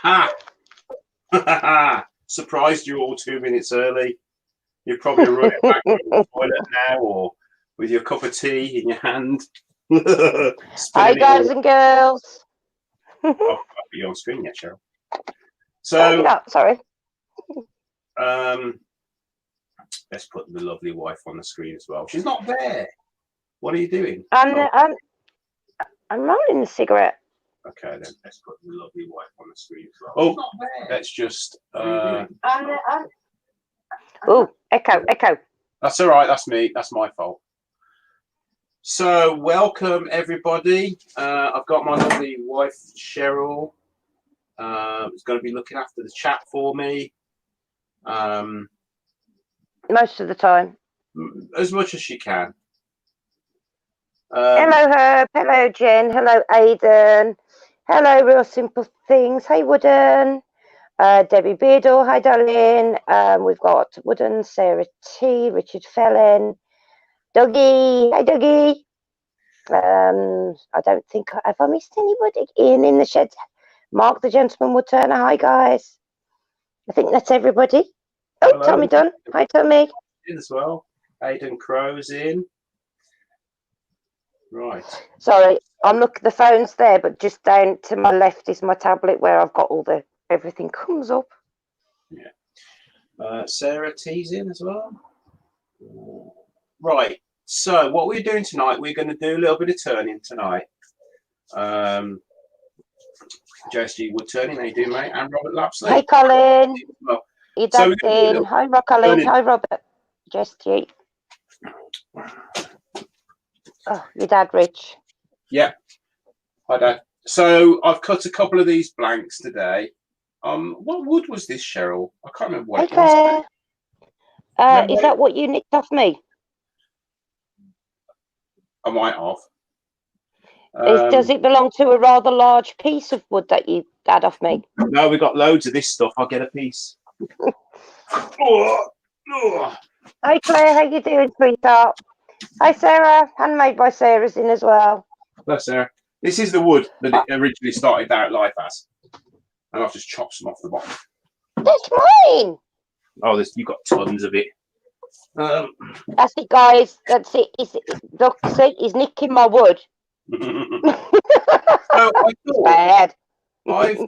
Ha! Surprised you all 2 minutes early. You're probably running back to the toilet now, or with your cup of tea in your hand. Hi, guys and girls. I've got you on screen yet, Cheryl. So, sorry. Let's put the lovely wife on the screen as well. She's not there. What are you doing? I'm rolling a cigarette. Okay, then let's put the lovely wife on the screen as well. Oh, let's just. Oh, echo. That's all right. That's me. That's my fault. So, welcome everybody. I've got my lovely wife Cheryl. Who's going to be looking after the chat for me. Most of the time. As much as she can. Hello, Herb. Hello, Jen. Hello, Aidan. Hello, Real Simple Things. Hey, Wooden. Debbie Beardall. Hi, darling. We've got Wooden, Sarah T, Richard Fellen, Dougie. Hi, Dougie. I don't think have I missed anybody. Ian in the shed. Mark the Gentleman Wood Turner. Hi, guys. I think that's everybody. Oh, hello. Tommy Dunn. Hi, Tommy. In as well. Aidan Crow's in. Right. Sorry, I'm looking. The phone's there, but just down to my left is my tablet where I've got all the everything comes up. Yeah. Sarah T's in as well. Right. So what we're doing tonight, we're going to do a little bit of turning tonight. JSG Wood Turning, how you doing, mate? And Robert Lapsley. Hey, Colin. Well, your dad's in. Hi, Colin. Hi, Robert. JSG. Oh, your dad, Rich. Yeah. Hi, Dad. So I've cut a couple of these blanks today. What wood was this, Cheryl? I can't remember what it was. Is that what you nicked off me? I might have. Does it belong to a rather large piece of wood that you had off me? No, we got loads of this stuff. I'll get a piece. Hi, Claire. How you doing, sweetheart? Hi, Sarah. Handmade by Sarah's in as well. Hello, Sarah. This is the wood that it originally started out life as. And I've just chopped some off the bottom. That's mine. Oh, you've got tons of it. That's it, guys. That's it. Look, see, he's nicking my wood. So I thought, bad. I've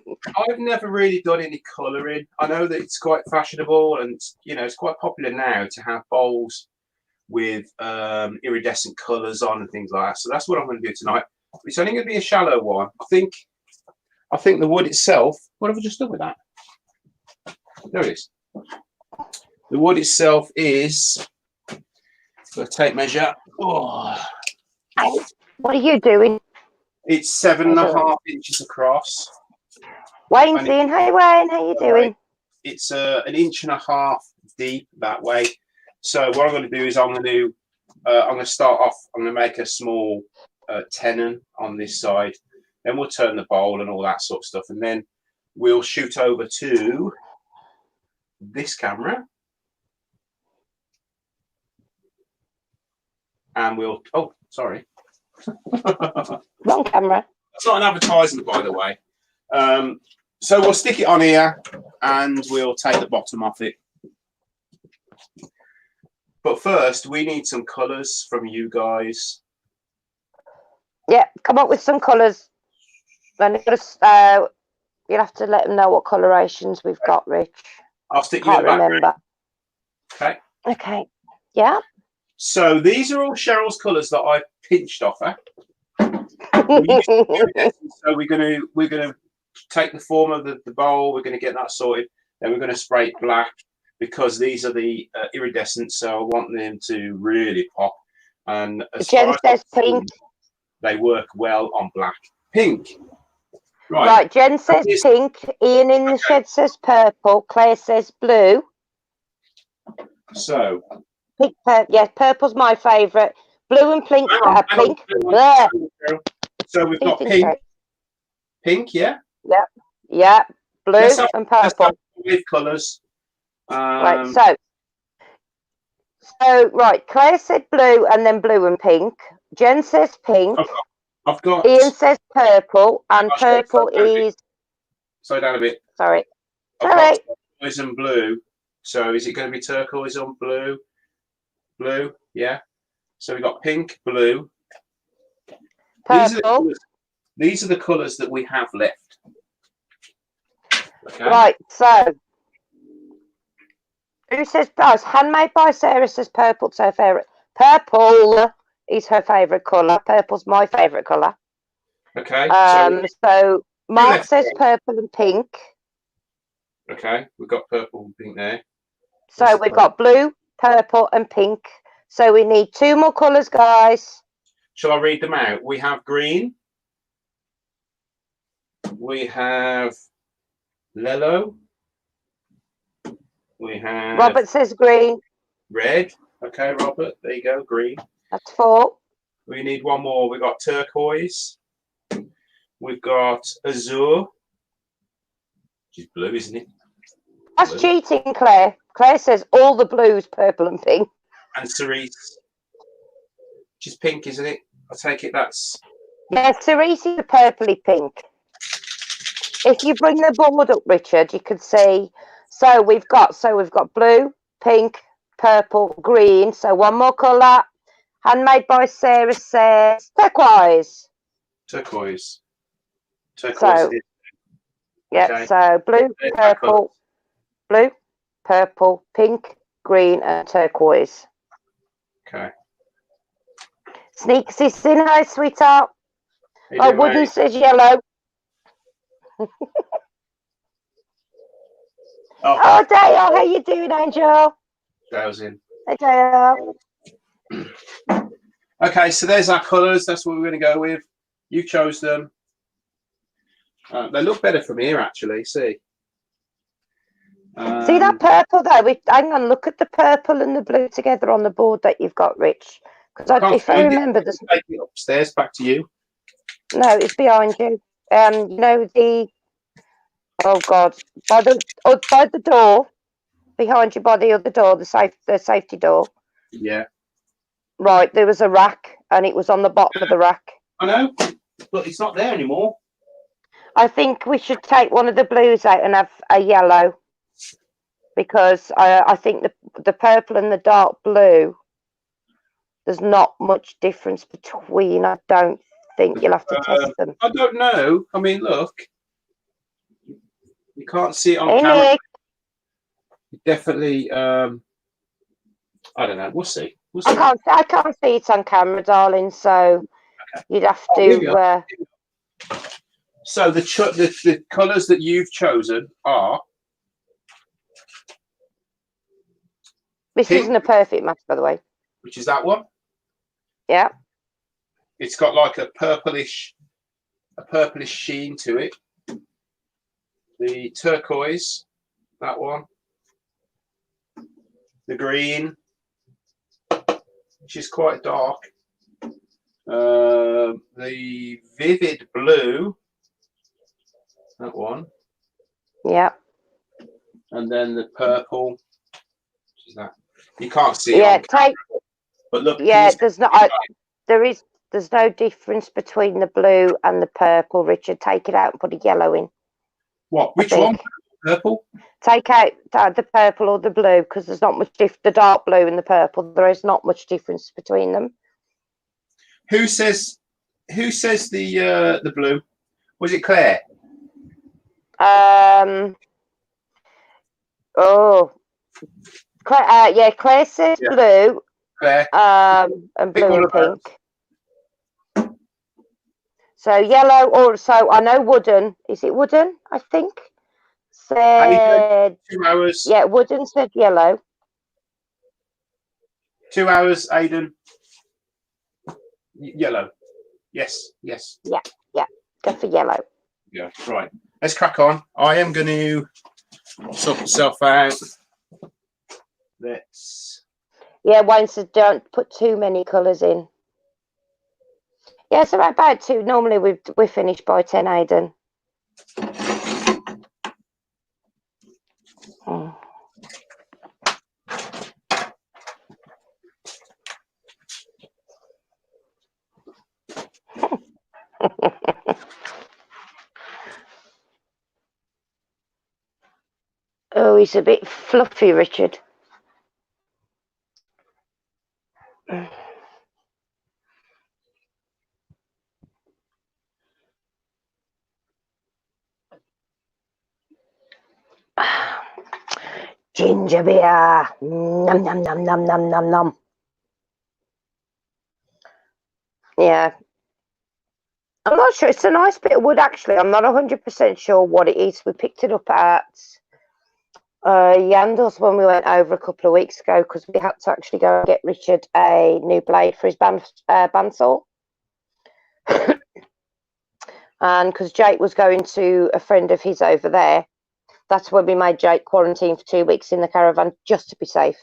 never really done any colouring. I know that it's quite fashionable, and it's quite popular now to have bowls with iridescent colours on and things like that. So that's what I'm going to do tonight. It's only going to be a shallow one. I think the wood itself. What have I just done with that? There it is. The wood itself is. Got a tape measure. Oh. What are you doing? It's 7.5 inches across. Wayne's in. Hey, Wayne. How you doing? It's 1.5 inches deep that way. So what I'm going to do is I'm going to start off. I'm going to make a small tenon on this side. Then we'll turn the bowl and all that sort of stuff, and then we'll shoot over to this camera, and we'll. Oh, sorry. Wrong camera. That's not an advertisement, by the way. So we'll stick it on here, and we'll take the bottom off it. But first, we need some colours from you guys. Yeah, come up with some colours. And you'll have to let them know what colorations we've got, Rich. I'll stick you in the background. Okay. Okay. Yeah. So these are all Cheryl's colours that I pinched off her. So we're gonna take the form of the bowl. We're gonna get that sorted. Then we're gonna spray it black because these are the iridescent. So I want them to really pop. And as Jen says pink. They work well on black. Pink. Right. Jen says pink. Ian in the shed says purple. Claire says blue. So. Pink, yes, purple's my favourite. Blue and pink. Pink. So we've got pink. Pink, yeah. Yeah. Yeah. Blue and purple. With colours. Right. So right. Claire said blue and then blue and pink. Jen says pink. I've got. Ian says purple, and purple is. Slow down a bit. Sorry. I've Sorry. got turquoise and blue. So is it going to be turquoise on blue? Blue, yeah. So we've got pink, blue. Purple. These are the colours that we have left. Okay. Right, so who says handmade by Sarah says purple's her favourite. Purple is her favourite colour. Purple's my favourite colour. Okay. So Mark says purple and pink. Okay, we've got purple and pink there. So we've got blue, purple, and pink. So we need 2 more colours, guys. Shall I read them out? We have green. We have yellow. We have Robert says green. red. Okay, Robert, there you go, green. That's 4. We need one more. We've got turquoise. We've got azure. Which is blue, isn't it? That's blue. Cheating, Claire. Claire says all the blues, purple and pink. And cerise. Which is pink, isn't it? I take it that's... Yeah, cerise is a purpley pink. If you bring the board up, Richard, you can see. So we've got blue, pink, purple, green. So one more colour. Handmade by Sarah says turquoise. Turquoise. So, yeah, okay. so blue, purple, pink, green, and turquoise. Okay. Sneaks is in. Hi, sweetheart. Oh, Wooden says yellow. Oh, Dale, how you doing, Angel? Dale's in. Hey, Dale. Okay, so there's our colours. That's what we're going to go with. You chose them. They look better from here, actually. See that purple though? Hang on, look at the purple and the blue together on the board that you've got, Rich. Because if I remember, there's take it upstairs. Back to you. No, it's behind you. You know the. Oh God! By the door, behind you, by the other door, the safety door. Yeah. Right, there was a rack, and it was on the bottom of the rack. I know, but it's not there anymore. I think we should take one of the blues out and have a yellow, because I think the purple and the dark blue, there's not much difference between. I don't think you'll have to test them. I don't know. I mean, look, you can't see it on camera. Nick. Definitely. I don't know. We'll see. I can't see it on camera, darling. So you'd have to. So the colours that you've chosen are. This pink, isn't a perfect match, by the way. Which is that one? Yeah. It's got like a purplish sheen to it. The turquoise, that one. The green, which is quite dark. The vivid blue, that one. Yeah. And then the purple, which is that. You can't see it. Yeah, but look. Yeah, there's no difference between the blue and the purple, Richard. Take it out and put a yellow in. What? Which one? Purple? Take out the purple or the blue, because there's not much the dark blue and the purple. There is not much difference between them. Who says the blue? Was it Claire? Claire, Claire says blue. Claire. And blue and pink. So yellow, or so I know Wooden. Is it Wooden? I think. Said 2 hours. Yeah, Wooden said yellow. 2 hours, Aidan. Yellow. Yes. Yeah. Go for yellow. Yeah. Right. Let's crack on. I am going to sort myself out. Wayne said don't put too many colours in. Yeah, so about 2. Normally we finish by 10, Aidan. Oh. Oh, he's a bit fluffy, Richard. Ginger beer. Nom nom nom nom nom nom nom. Yeah. I'm not sure. It's a nice bit of wood, actually. I'm not 100% sure what it is. We picked it up at Yandles when we went over a couple of weeks ago because we had to actually go and get Richard a new blade for his bandsaw. And because Jake was going to a friend of his over there, that's when we made Jake quarantine for 2 weeks in the caravan just to be safe.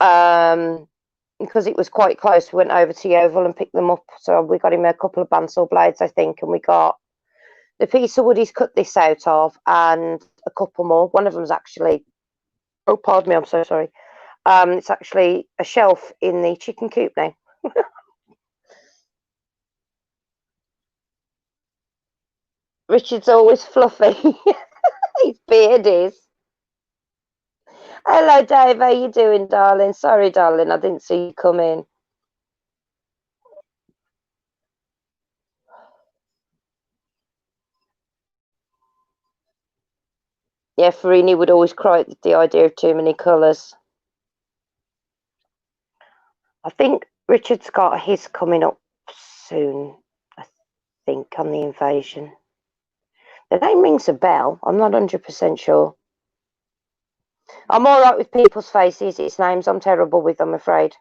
Because it was quite close, we went over to Yeovil and picked them up. So we got him a couple of bandsaw blades, I think, and we got the piece of wood he's cut this out of and a couple more. One of them's actually, oh, pardon me, I'm so sorry. It's actually a shelf in the chicken coop now. Richard's always fluffy. His beard is. Hello, Dave. How you doing, darling? Sorry, darling, I didn't see you come in. Yeah, Farini would always cry at the idea of too many colours. I think Richard's got his coming up soon, I think, on the invasion. The name rings a bell. I'm not 100% sure. I'm all right with people's faces. It's names I'm terrible with, I'm afraid.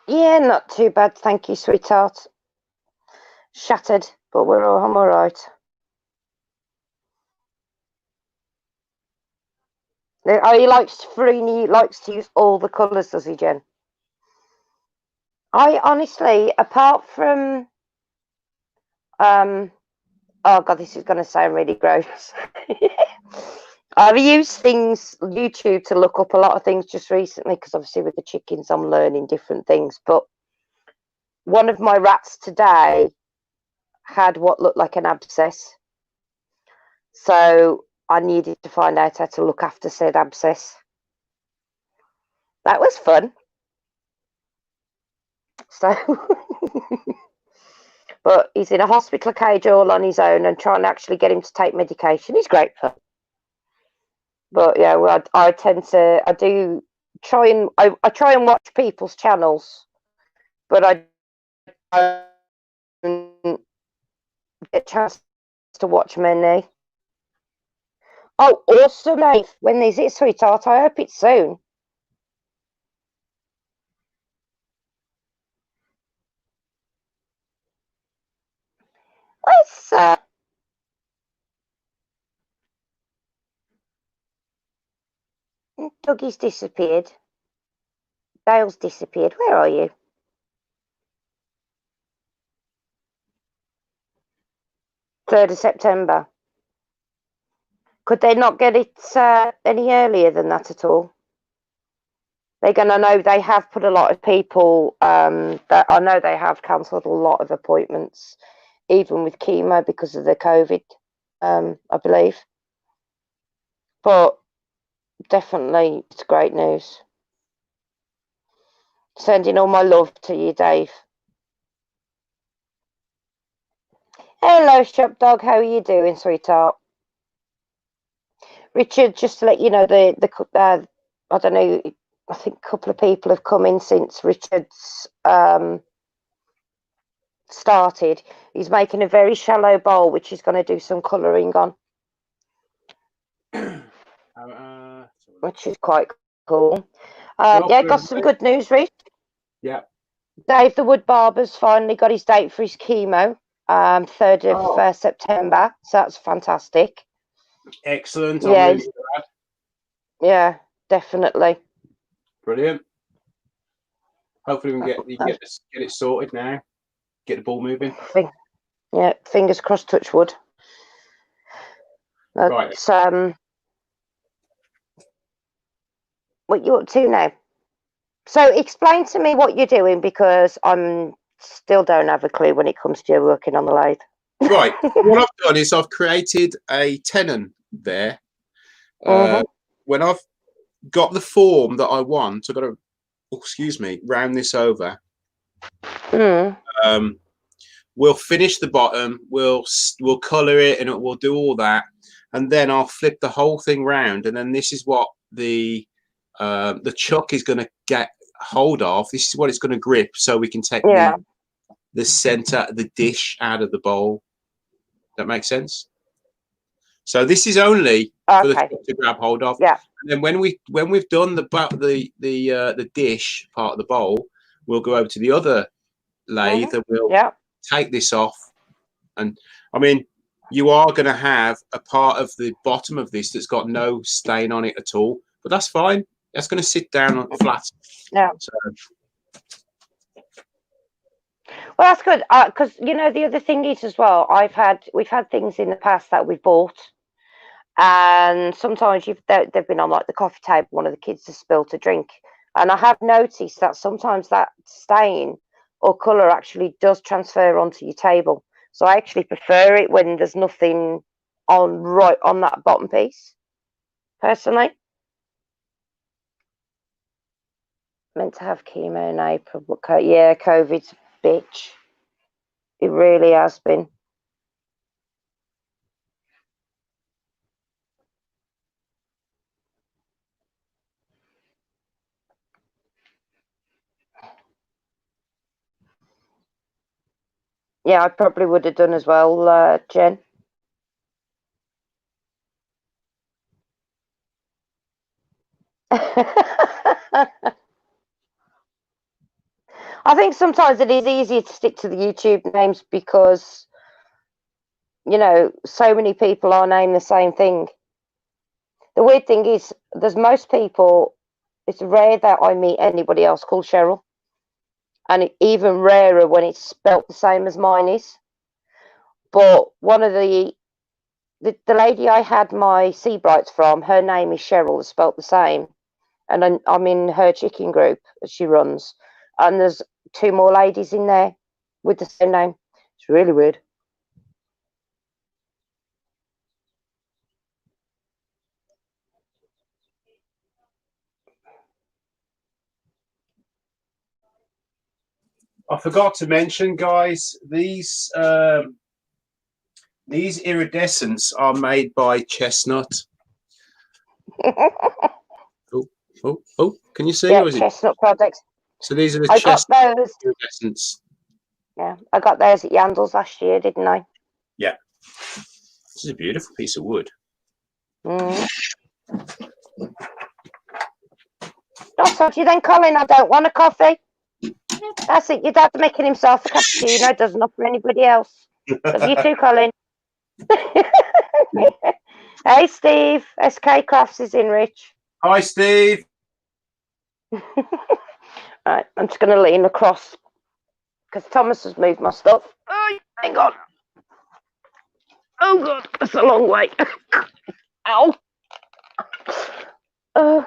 Yeah, not too bad. Thank you, sweetheart. Shattered, but I'm all right. Farini likes to use all the colours, does he, Jen? I honestly, apart from, oh God, this is going to sound really gross. I've used YouTube to look up a lot of things just recently because obviously with the chickens, I'm learning different things. But one of my rats today had what looked like an abscess. So I needed to find out how to look after said abscess. That was fun. So, but he's in a hospital cage all on his own and trying to actually get him to take medication is great fun. But yeah, well, I do try and I try and watch people's channels, but I don't get a chance to watch many. Oh, awesome, Dave. When is it, sweetheart? I hope it's soon. Where's Dougie's disappeared. Dale's disappeared. Where are you? Third of September. Could they not get it any earlier than that at all? They're going to know they have put a lot of people, that I know they have cancelled a lot of appointments, even with chemo because of the COVID, I believe. But definitely, it's great news. Sending all my love to you, Dave. Hello, Shop Dog. How are you doing, sweetheart? Richard, just to let you know, I don't know, I think a couple of people have come in since Richard's started. He's making a very shallow bowl, which he's going to do some colouring on, which is quite cool. Yeah, got some good news, Rich. Yeah. Dave the Wood Barber's finally got his date for his chemo, 3rd of September. So that's fantastic. Excellent. Yeah, really yeah, definitely. Brilliant. Hopefully we can get it sorted now. Get the ball moving. Yeah, fingers crossed, touch wood. Right. What you up to now? So explain to me what you're doing, because I'm still don't have a clue when it comes to you working on the lathe. Right. What I've done is I've created a tenon there. When I've got the form that I want, I've got to, excuse me, round this over. We'll finish the bottom. We'll color it, and we'll do all that, and then I'll flip the whole thing round, and then this is what the chuck is going to get hold of. This is what it's going to grip, so we can take the center, the dish out of the bowl. That makes sense. So this is only for the chuck to grab hold of. Yeah. And then when we've done the dish part of the bowl, we'll go over to the other lathe and we'll take this off. And I mean, you are going to have a part of the bottom of this that's got no stain on it at all, but that's fine. That's going to sit down on flat. Yeah. So, well, that's good, because you know the other thing is as well. We've had things in the past that we've bought, and sometimes they've been on like the coffee table. One of the kids has spilled a drink, and I have noticed that sometimes that stain or colour actually does transfer onto your table. So I actually prefer it when there's nothing right on that bottom piece, personally. Meant to have chemo in April, but yeah, COVID's a bitch. It really has been. Yeah, I probably would have done as well, Jen. I think sometimes it is easier to stick to the YouTube names because, you know, so many people are named the same thing. The weird thing is, there's most people, it's rare that I meet anybody else called Cheryl. And even rarer when it's spelt the same as mine is. But one of the lady I had my Seabrights from, her name is Cheryl, it's spelt the same. And I'm in her chicken group that she runs. And there's 2 more ladies in there with the same name. It's really weird. I forgot to mention, guys, these iridescents are made by Chestnut. Oh, can you see? Yeah, Chestnut Products. So these are the Chestnut iridescents. Yeah, I got those at Yandles last year, didn't I? Yeah. This is a beautiful piece of wood. I told you then, Colin, I don't want a coffee. That's it. Your dad's making himself a cappuccino, doesn't offer anybody else. Love you too, Colin. Hey, Steve. SK Crafts is in, Rich. Hi, Steve. Right, I'm just going to lean across because Thomas has moved my stuff. Oh, hang on. Oh, God, that's a long way. Ow. Oh,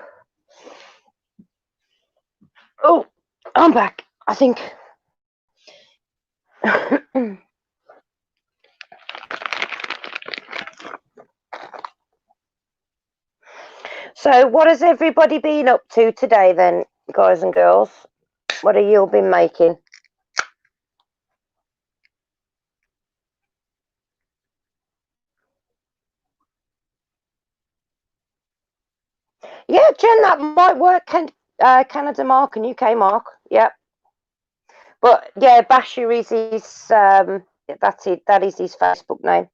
I'm back, I think. So what has everybody been up to today then, guys and girls? What have you all been making? Yeah, Jen, that might work. Canada Mark and UK Mark. Yep. But yeah, Bashir is his that's it, that is his Facebook name.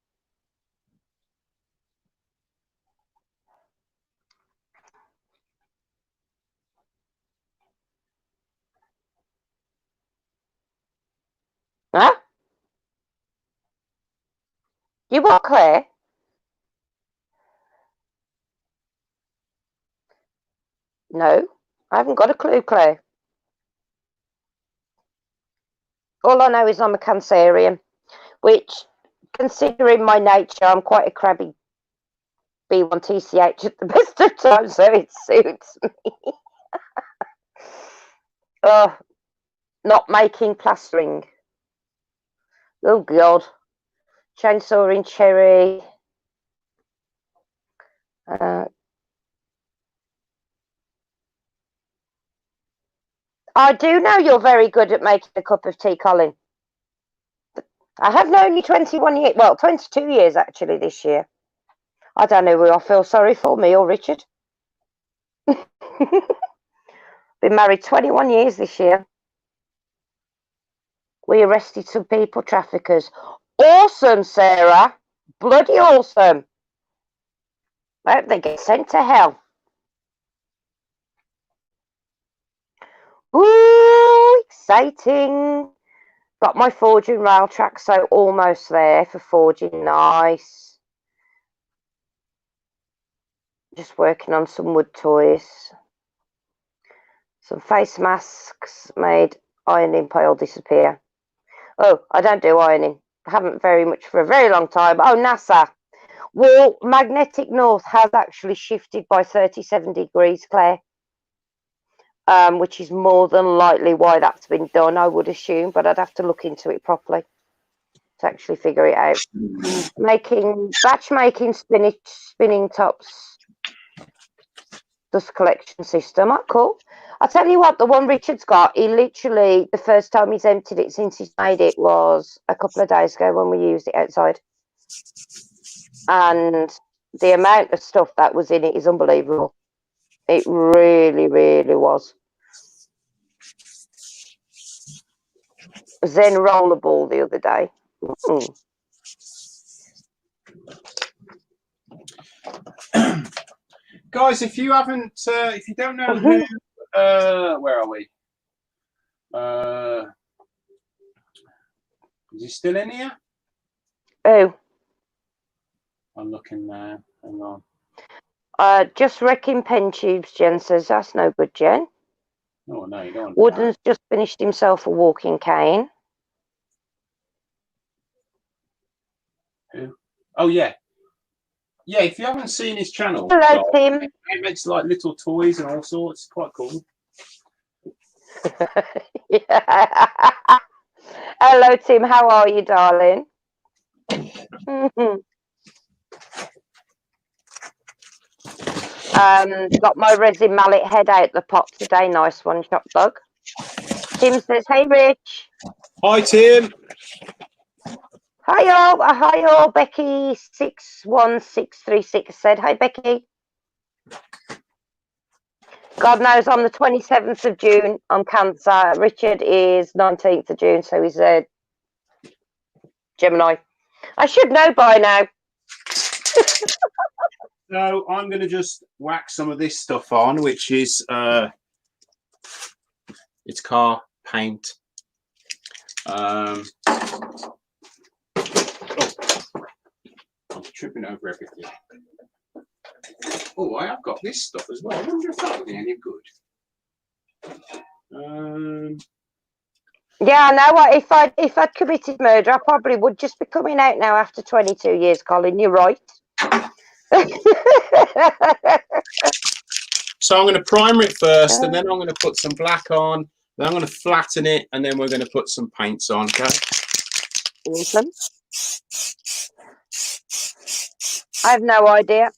Huh? You what, Claire? No, I haven't got a clue, Claire. All I know is I'm a Cancerian, which, considering my nature, I'm quite a crabby B1TCH at the best of times, so it suits me. Not making plastering. Oh, God. Chainsaw in cherry. I do know you're very good at making a cup of tea, Colin. I have known you 21 years, well, 22 years actually this year. I don't know who I feel sorry for, me or Richard. Been married 21 years this year. We arrested some people traffickers. Awesome, Sarah. Bloody awesome. I hope they get sent to hell. Ooh, exciting. Got my forging rail track, so almost there for forging. Nice. Just working on some wood toys. Some face masks made ironing pile disappear. Oh, I don't do ironing. I haven't very much for a very long time. Oh, NASA. Well, magnetic north has actually shifted by 37 degrees, Claire. Which is more than likely why that's been done, I would assume, but I'd have to look into it properly to actually figure it out. Batch making spinning tops dust collection system. Oh, cool. I'll tell you what, the one Richard's got, he literally, the first time he's emptied it since he's made it was a couple of days ago when we used it outside. And the amount of stuff that was in it is unbelievable. It really, really was. Zen rollerball the other day. Guys, if you haven't, if you don't know who, where are we? Is he still in here? Oh. I'm looking now. Hang on. Just wrecking pen tubes, Jen says. That's no good, Jen. Oh, no, you don't. Wooden's just finished himself a walking cane. Who? Oh, yeah. Yeah, if you haven't seen his channel, hello, Tim. He makes like little toys and all sorts. Quite cool. Yeah. Hello, Tim. How are you, darling? Got my resin mallet head out the pot today. Nice one, Shop Dog. Tim says, "Hey, Rich." Hi, Tim. Hi all. Becky 61636 said, "Hi, Becky." God knows on the 27th of June I'm Cancer. Richard is 19th of June, so he's a Gemini. I should know by now. So I'm going to just whack some of this stuff on, which is it's car paint. Oh, I'm tripping over everything. Oh, I have got this stuff as well. I wonder if that would be any good. Yeah, I know what. If I'd committed murder, I probably would just be coming out now after 22 years, Colin. You're right. So I'm going to primer it first, and then I'm going to put some black on. Then I'm going to flatten it, and then we're going to put some paints on. Okay. Awesome. I have no idea.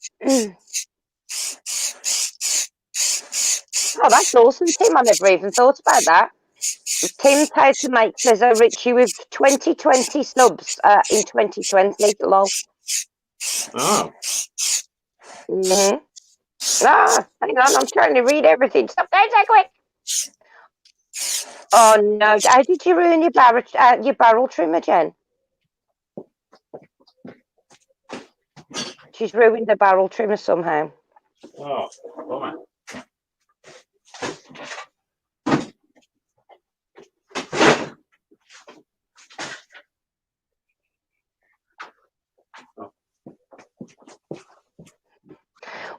Oh, that's awesome, Tim. I never even thought about that. Tim's how to make says, "Oh, Richie, with 2020 subs in 2020. Lol." Oh. Mm-hmm. Ah, hang on, I'm trying to read everything. Stop going so quick. Oh no! How did you ruin your barrel trimmer, Jen? She's ruined the barrel trimmer somehow. Oh, bummer.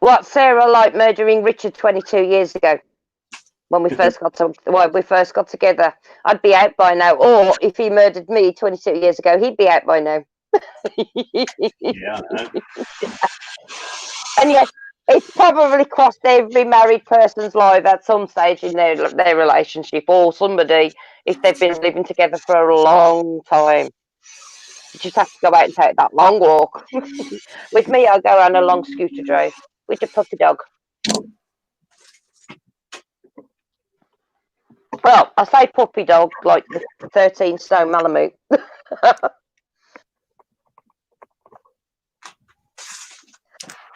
What Sarah like murdering Richard 22 years ago when we first got together. I'd be out by now. Or if he murdered me 22 years ago, he'd be out by now. Yeah. And yes, it's probably crossed every married person's life at some stage in their relationship, or somebody if they've been living together for a long time. You just have to go out and take that long walk. With me, I'll go on a long scooter drive with the puppy dog. Well, I say puppy dog like the 13 stone Malamute.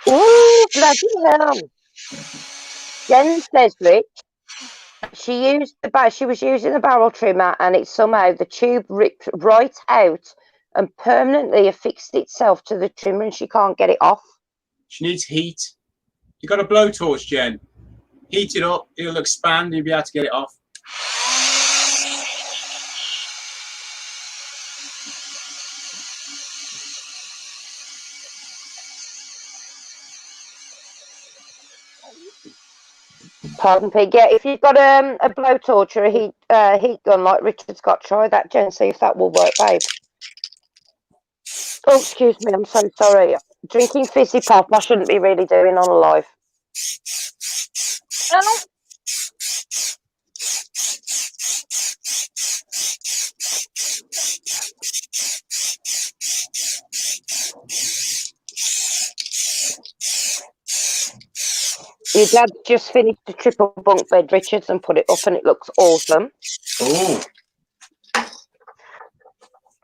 Ooh, bloody hell. Jen says, Rich, she was using the barrel trimmer and it somehow the tube ripped right out and permanently affixed itself to the trimmer and she can't get it off. She needs heat. You got a blowtorch, Jen. Heat it up, it'll expand, you'll be able to get it off. Pardon, Pig. Yeah, if you've got a blowtorch or a heat gun like Richard's got, try that, Jen. See if that will work, babe. Oh, excuse me. I'm so sorry. Drinking fizzy pop. I shouldn't be really doing on a live. Oh. Your dad just finished the triple bunk bed, Richards, and put it up, and it looks awesome. Oh.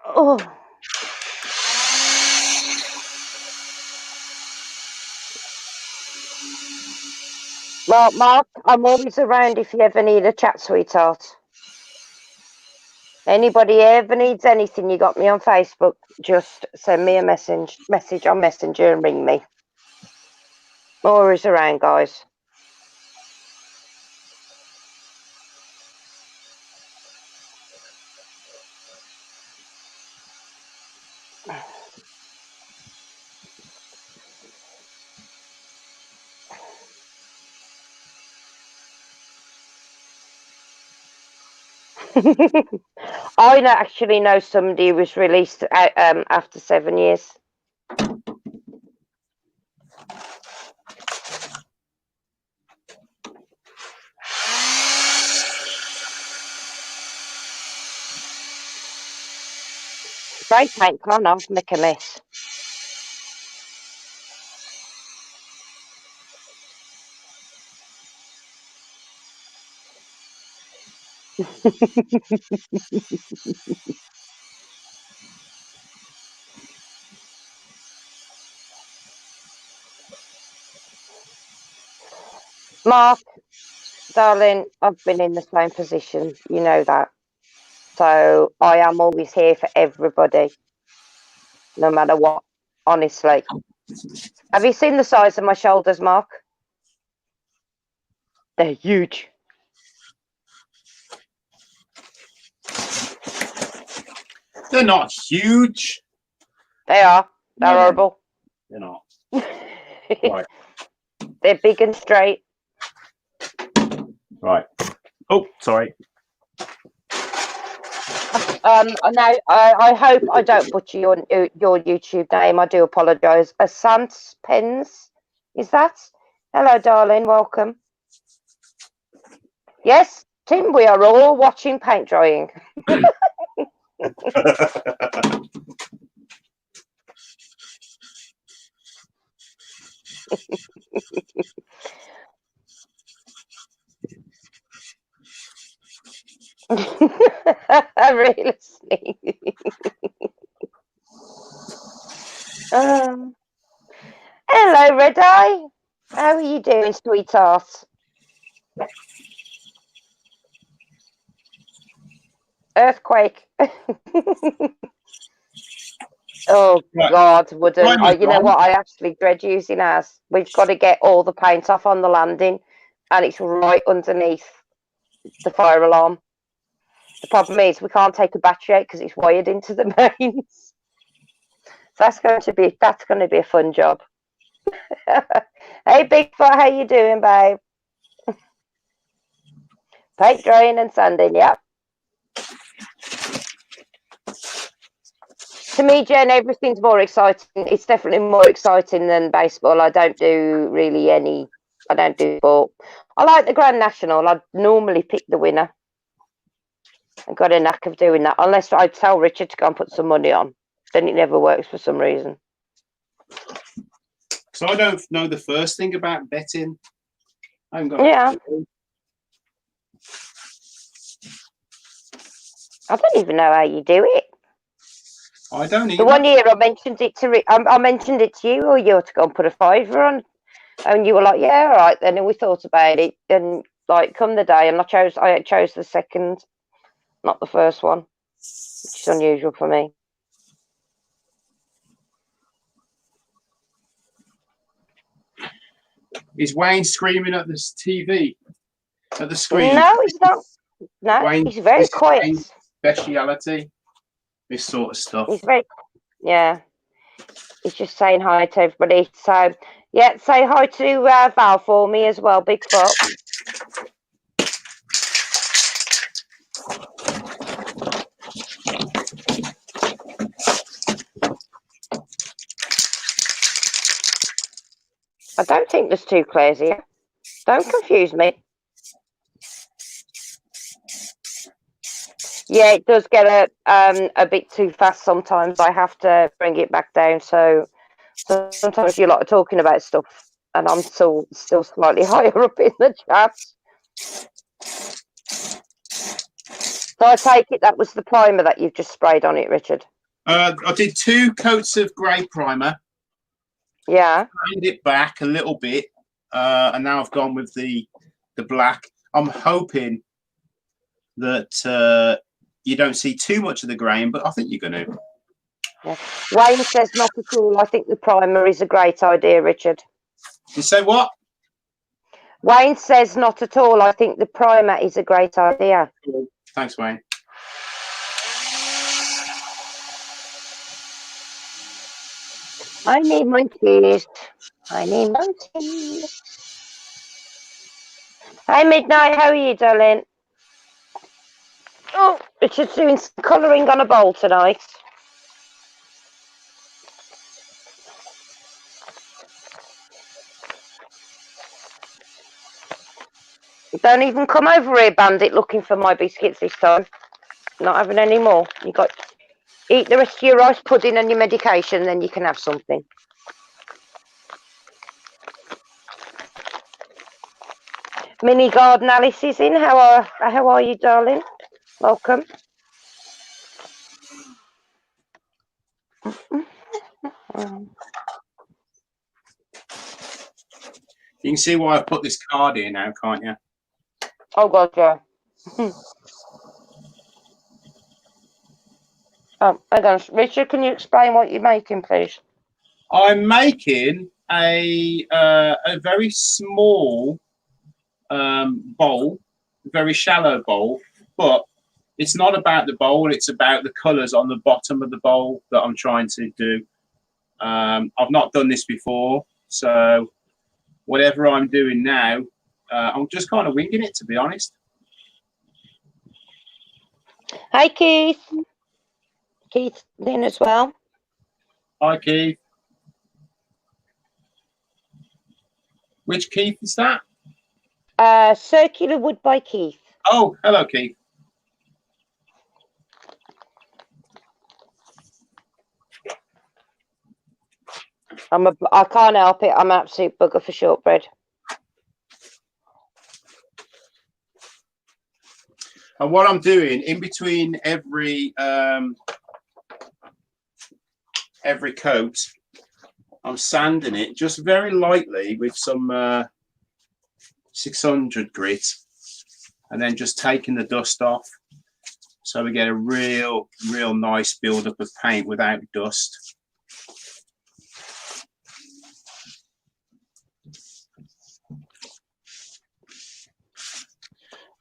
Oh. Well, Mark, I'm always around if you ever need a chat, sweetheart. Anybody ever needs anything, you got me on Facebook. Just send me a message on Messenger and ring me. Always around, guys. I actually know somebody who was released after 7 years. Spray paint can't off, make a mess. Mark, darling, I've been in the same position. You know that. So I am always here for everybody, no matter what, honestly. Have you seen the size of my shoulders, Mark? They're huge. They're not huge. They are. They're horrible. They're not. Right. They're big and straight. Right. Oh, sorry. Now, I hope I don't butcher your YouTube name. I do apologise. Asant Pens, is that? Hello, darling. Welcome. Yes, Tim, we are all watching paint drying. Really listening. Hello, Red Eye. How are you doing, sweetheart? Earthquake. Oh, right. God, wooden. You know what? I actually dread using ours. We've got to get all the paint off on the landing, and it's right underneath the fire alarm. The problem is we can't take a battery out because it's wired into the mains. So that's going to be a fun job. Hey, Bigfoot, how you doing, babe? Paint drying and sanding, yep. To me, Jen, everything's more exciting. It's definitely more exciting than baseball. I don't do sport. I like the Grand National. I'd normally pick the winner. I've got a knack of doing that, unless I tell Richard to go and put some money on. then it never works for some reason. So I don't know the first thing about betting. I haven't got. Yeah. I don't even know how you do it. I don't either. The one year I mentioned it to I mentioned it to you, or you had to go and put a fiver on, and you were like, "Yeah, all right." Then and we thought about it, and like, come the day, and I chose the second, not the first one, which is unusual for me. Is Wayne screaming at this TV? At the screen? No, he's not. No, Wayne, he's very quiet. Wayne's speciality, this sort of stuff. He's very, yeah. He's just saying hi to everybody. So, yeah, say hi to Val for me as well, Big Foot. I don't think there's two Claires here. Don't confuse me. Yeah, it does get a bit too fast sometimes. I have to bring it back down. So sometimes you're like talking about stuff, and I'm still slightly higher up in the chat. So I take it that was the primer that you've just sprayed on it, Richard. I did 2 coats of grey primer. Yeah. Cleaned it back a little bit, and now I've gone with the black. I'm hoping that you don't see too much of the grain, but I think you're going to. Yeah. Wayne says not at all. I think the primer is a great idea, Richard. You say what? Wayne says not at all. I think the primer is a great idea. Thanks, Wayne. I need monkeys. I need monkeys. Hi, Midnight. How are you, darling? Oh, Richard's doing some colouring on a bowl tonight. Don't even come over here, Bandit, looking for my biscuits this time. Not having any more. You got eat the rest of your rice pudding and your medication, then you can have something. Mini Garden Alice is in. How are you, darling? Welcome. You can see why I put this card here now, can't you? Oh God, yeah. Hang on, Richard. Can you explain what you're making, please? I'm making a very small bowl, very shallow bowl, but it's not about the bowl. It's about the colours on the bottom of the bowl that I'm trying to do. I've not done this before, so whatever I'm doing now, I'm just kind of winging it, to be honest. Hi, Keith. Keith's in as well. Hi, Keith. Which Keith is that? Circular Wood by Keith. Oh, hello, Keith. I can't help it. I'm an absolute bugger for shortbread. And what I'm doing in between every coat, I'm sanding it just very lightly with some 600 grit, and then just taking the dust off, so we get a real nice build up of paint without dust.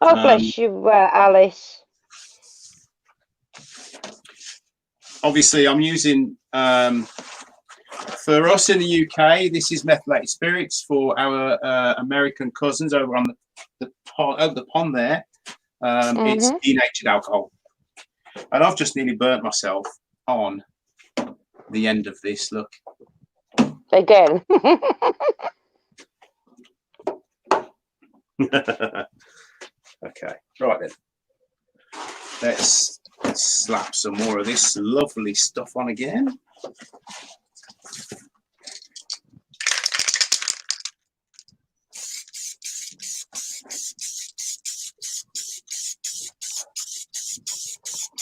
Oh, bless you, Alice. Obviously, I'm using, for us in the UK, this is methylated spirits. For our American cousins over on the pond there, it's denatured alcohol. And I've just nearly burnt myself on the end of this, look. Again. Okay, right then. Let's Let's slap some more of this lovely stuff on again.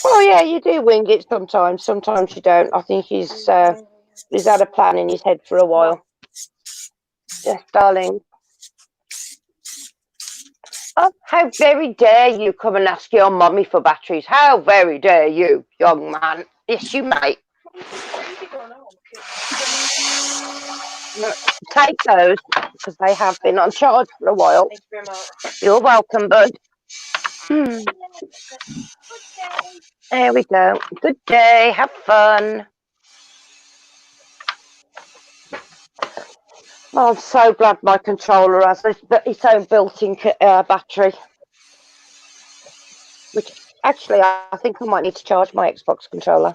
Oh yeah, you do wing it sometimes. Sometimes you don't. I think he's had a plan in his head for a while. Yes, darling. Oh, how very dare you come and ask your mummy for batteries? How very dare you, young man? Yes, you may. Take those because they have been on charge for a while. Thank you very much. You're welcome, bud. There we go. Good day. Have fun. Oh, I'm so glad my controller has its own built-in battery. Which, actually, I think I might need to charge my Xbox controller.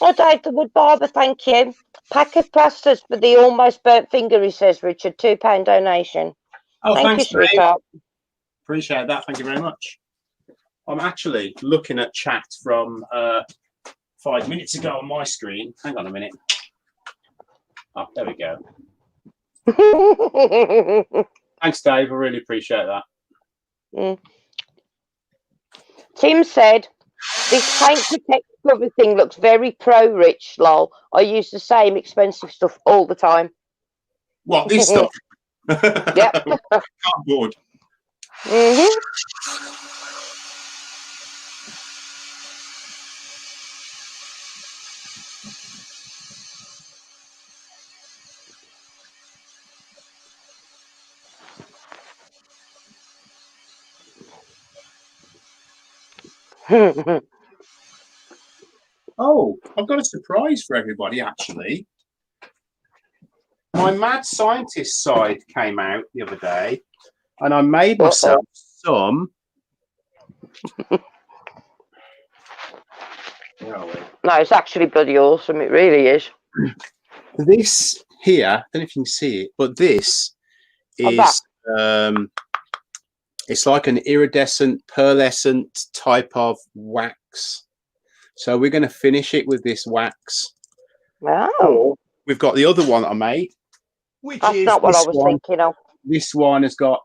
Oh, Dave the Wood Barber, thank you. Pack of plasters for the almost burnt finger, he says, Richard. £2 donation. Oh, Thank thanks, you, sweetheart. Appreciate that. Thank you very much. I'm actually looking at chat from 5 minutes ago on my screen. Hang on a minute. Oh, there we go. Thanks, Dave. I really appreciate that. Tim said, this paint protect cover thing looks very pro-rich, lol. I use the same expensive stuff all the time. What, this stuff? Yep. Cardboard. Oh, I've got a surprise for everybody, actually. My mad scientist side came out the other day, and I made myself some. No, it's actually bloody awesome. It really is. This here, I don't know if you can see it, but this is it's like an iridescent, pearlescent type of wax. So we're going to finish it with this wax. Wow. We've got the other one I made, which That's is not what I was one. thinking of. This one has got,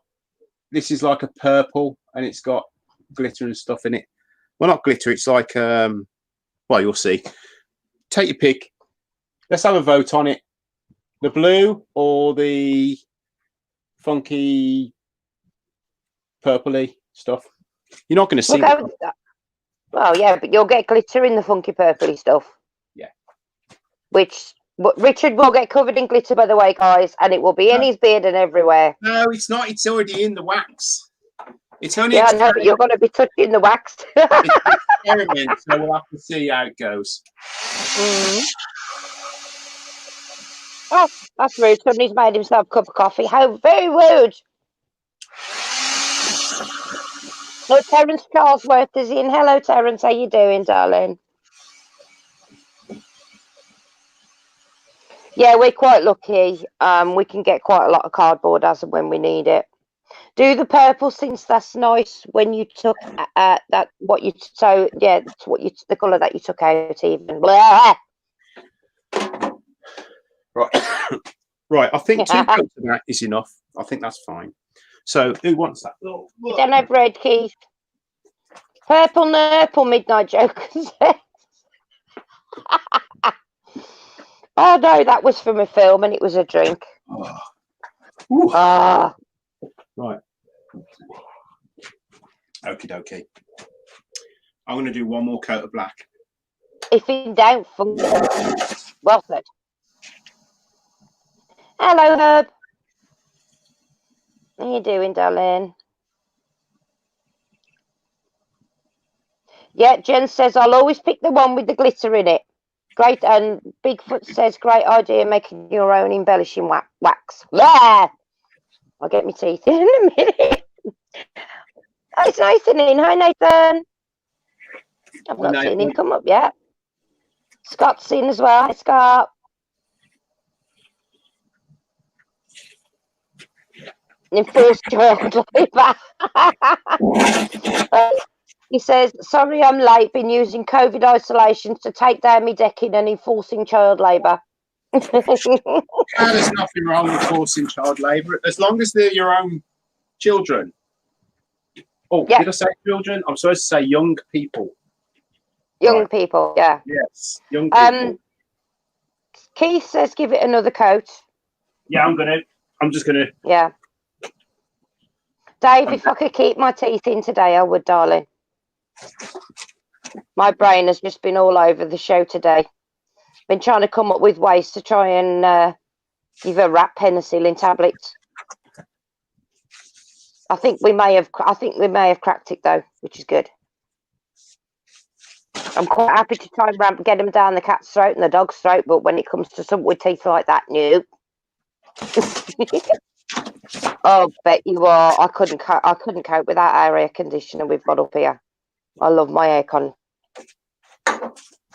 this is like a purple, and it's got glitter and stuff in it. Well, not glitter. It's like, well, you'll see. Take your pick. Let's have a vote on it. The blue or the funky purpley stuff. You're not going to see it. Well, yeah, but you'll get glitter in the funky purpley stuff. Yeah. Which Richard will get covered in glitter, by the way, guys, and it will be in his beard and everywhere. No, it's not. It's already in the wax. It's only I know, but you're going to be touching the wax. It's an experiment, so we'll have to see how it goes. Oh, that's rude. Somebody's made himself a cup of coffee. How very rude. Oh, Terence Charlesworth is in. Hello, Terence. How you doing, darling? Yeah, we're quite lucky. We can get quite a lot of cardboard as and when we need it. Do the purple, since that's nice when you took the colour that you took out even. Blah. Right. I think 2 coats of that is enough. I think that's fine. So who wants that? I don't have red, Keith. Purple Nurple, Midnight Jokers. Oh no, that was from a film and it was a drink. Right. Okie dokie. I'm going to do one more coat of black. If in doubt, well said. Hello, Herb. How you doing, darling? Yeah, Jen says, I'll always pick the one with the glitter in it. Great, and Bigfoot says, great idea making your own embellishing wax. Yeah! I'll get my teeth in a minute. Oh, it's Nathan in. Hi, Nathan. I've not seen him come up yet. Scott's in as well. Hi, Scott. Enforced child labour. He says, sorry I'm late, been using COVID isolations to take down my decking and enforcing child labour. There's nothing wrong with forcing child labour as long as they're your own children. Oh, Yeah. did I say children? I'm supposed to say young people. Young Right. people, yeah. Yes, young people. Keith says give it another coat. Yeah, I'm just gonna. Yeah. Dave, if I could keep my teeth in today, I would, darling. My brain has just been all over the show today. Been trying to come up with ways to try and give a rat penicillin tablets. I think we may have cracked it though, which is good. I'm quite happy to try and get them down the cat's throat and the dog's throat, but when it comes to something with teeth like that, no. Oh, bet you are. I couldn't cope with that air conditioner we've got up here. I love my aircon.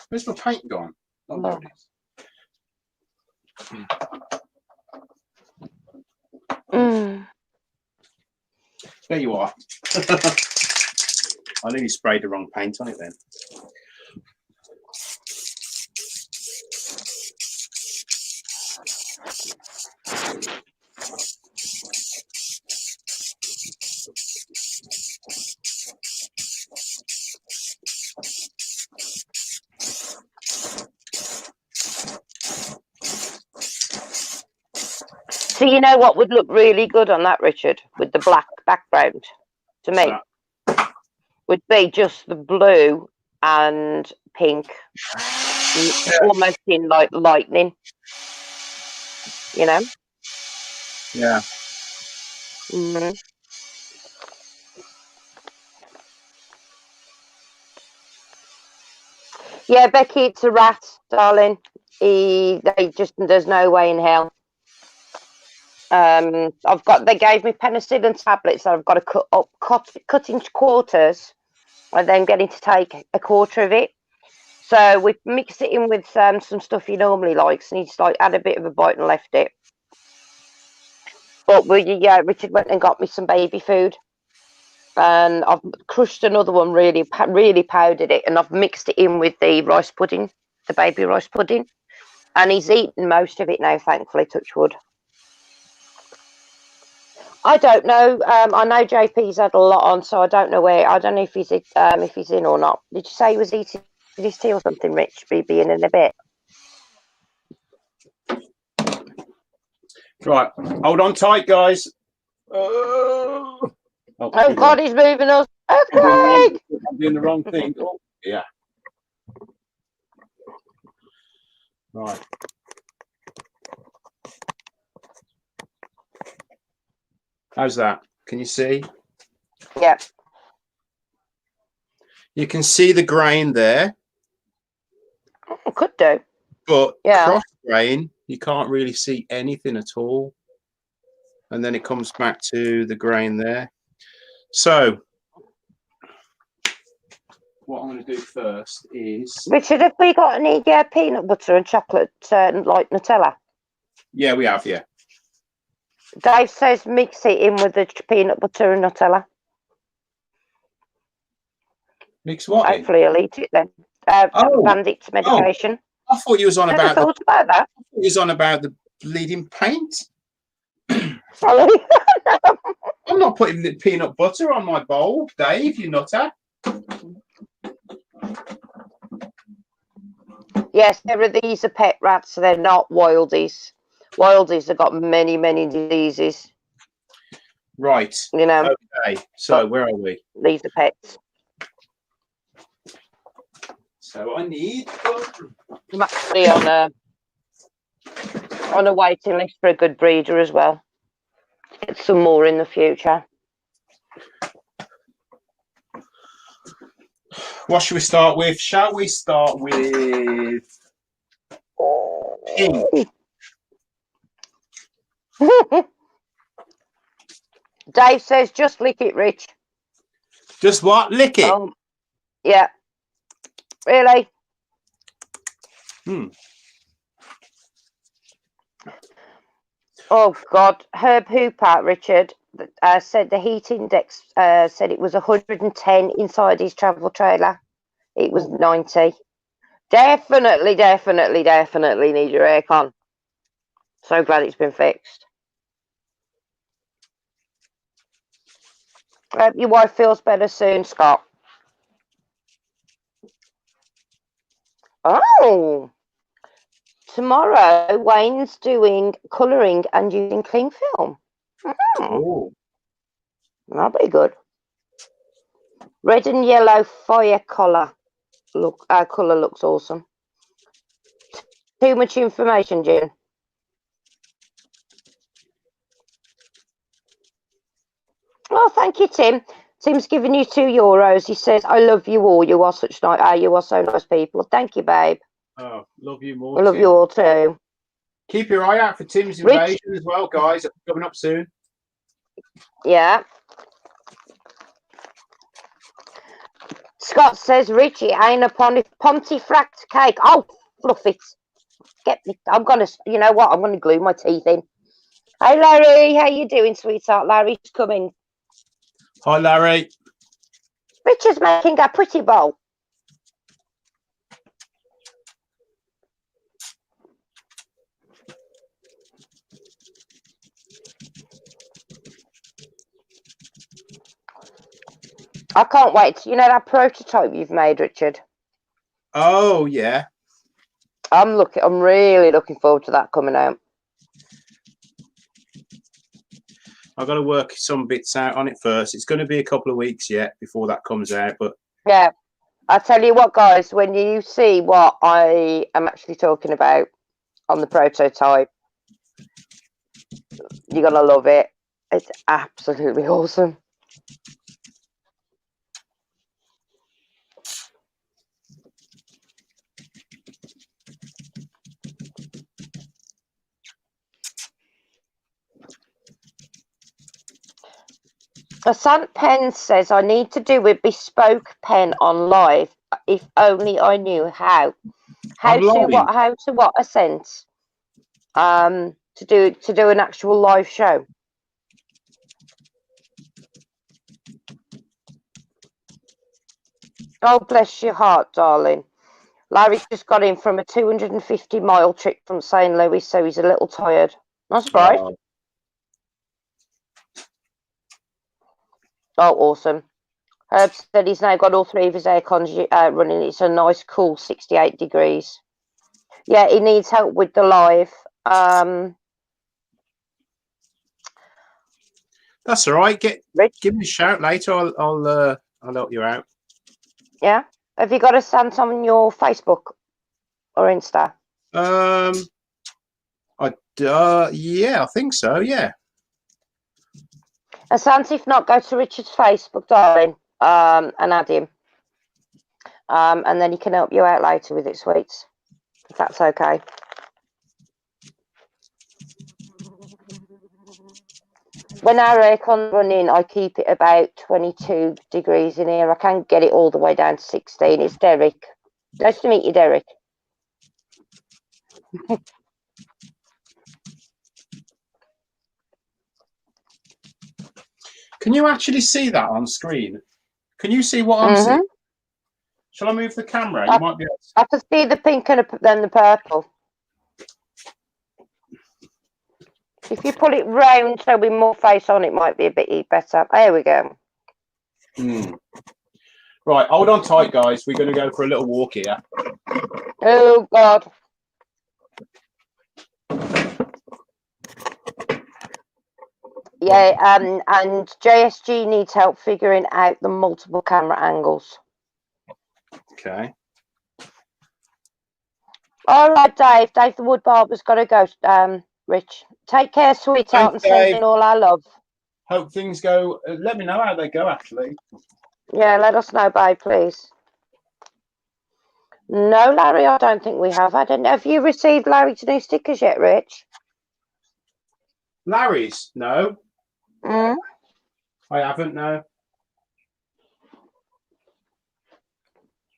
Where's my paint gone? Oh, there it is. There you are. I nearly sprayed the wrong paint on it then. So you know what would look really good on that, Richard, with the black background, to me, would be just the blue and pink, almost in like lightning, you know? Yeah. Mm-hmm. Yeah, Becky, it's a rat, darling. There's no way in hell. They gave me penicillin tablets that I've got to cut into quarters, and then getting to take a quarter of it. So we mixed it in with some stuff he normally likes, and he's like had a bit of a bite and left it. But Richard went and got me some baby food, and I've crushed another one, really powdered it, and I've mixed it in with the rice pudding, the baby rice pudding, and he's eaten most of it now, thankfully, touch wood. I don't know. I know JP's had a lot on, so I don't know if he's in or not. Did you say he was eating his tea or something, Rich? Being in a bit. Right, hold on tight, guys. Oh God, he's moving us. I'm doing the wrong thing. Oh, yeah. Right. How's that? Can you see? Yeah. You can see the grain there. Could do. But yeah, cross grain, you can't really see anything at all. And then it comes back to the grain there. So what I'm going to do first is... Richard, have we got any peanut butter and chocolate like Nutella? Yeah, we have, yeah. Dave says mix it in with the peanut butter and Nutella. Mix what? Hopefully he'll eat it then. Bandit's medication. I thought you was on about thought about that. He was on about the bleeding paint. I'm not putting the peanut butter on my bowl, Dave, you nutter. Yes, these are pet rats, so they're not wildies. Wildies have got many, many diseases. Right. You know. Okay. So where are we? These are pets. So I need. I'm actually on a waiting list for a good breeder as well. Get some more in the future. What should we start with? Shall we start with pink? Dave says just lick it, Rich. Just what? Lick it? Yeah. Really? Oh God, Herb Hooper, Richard. said the heat index said it was 110 inside his travel trailer. It was 90. Definitely need your aircon. So glad it's been fixed. Hope your wife feels better soon, Scott. Oh, tomorrow Wayne's doing colouring and using cling film. Oh, That'll be good. Red and yellow fire colour colour looks awesome. Too much information, June. Oh, thank you, Tim. Tim's giving you €2. He says, "I love you all. You are such nice. You are so nice people." Thank you, babe. oh, love you more. I love Tim. you all too. Keep your eye out for Tim's invasion as well, guys. Coming up soon. Yeah. Scott says, "Richie ain't a Pontefract cake." Oh, fluff it. Get me. I'm gonna. You know what? I'm gonna glue my teeth in. Hey, Larry. How you doing, sweetheart? Larry's coming. Hi, Larry. Richard's making a pretty bowl. I can't wait. You know that prototype you've made, Richard? Oh, yeah. I'm really looking forward to that coming out. I've got to work some bits out on it first. It's going to be a couple of weeks yet before that comes out, but yeah, I tell you what, guys, when you see what I am actually talking about on the prototype, you're gonna love it. It's absolutely awesome. Sant Pen says, "I need to do a bespoke pen on live. If only I knew how. How to what a sense. To do an actual live show." Oh, bless your heart, darling. Larry's just got in from a 250-mile trip from St. Louis, so he's a little tired. Not surprised. Oh, awesome. Herb said he's now got all 3 of his air cons running. It's a nice, cool 68 degrees. Yeah, he needs help with the live. That's all right. Give me a shout later. I'll help you out. Yeah. Have you got a Sant on your Facebook or Insta? Yeah, I think so. Yeah. And Sant, if not, go to Richard's Facebook, darling, and add him. And then he can help you out later with it, sweets, if that's okay. When our aircon's running, I keep it about 22 degrees in here. I can't get it all the way down to 16. It's Derek. Nice to meet you, Derek. Can you actually see that on screen? Can you see what I'm seeing? Shall I move the camera? You might be able to... I can see the pink and then the purple. If you pull it round so with more face on, it might be a bit better. There we go. Right, hold on tight, guys. We're going to go for a little walk here. Oh, God. Yeah, and JSG needs help figuring out the multiple camera angles. Okay. All right, Dave. Dave the Wood Barber's got to go. Rich, take care, sweetheart, and sending all our love. Hope things go. Let me know how they go, actually. Yeah, let us know, babe, please. No, Larry, I don't think we have. I don't know. Have you received Larry's new stickers yet, Rich? Larry's? No. I haven't, no.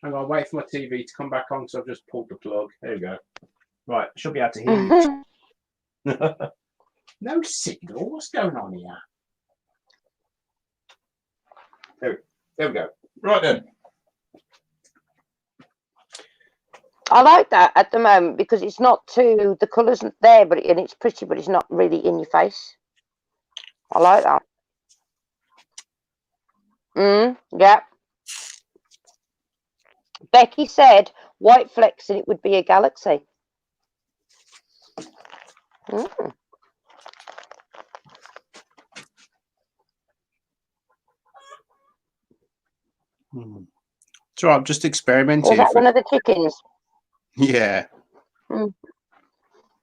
Hang on, wait for my TV to come back on, so I've just pulled the plug. There we go. Right, I should be able to hear you. No signal. What's going on here? There we go. Right then. I like that at the moment because it's not too, the colour's there, and it's pretty, but it's not really in your face. I like that. Yeah. Becky said white flecks and it would be a galaxy. So I'm just experimenting. Was that one of the chickens? Yeah.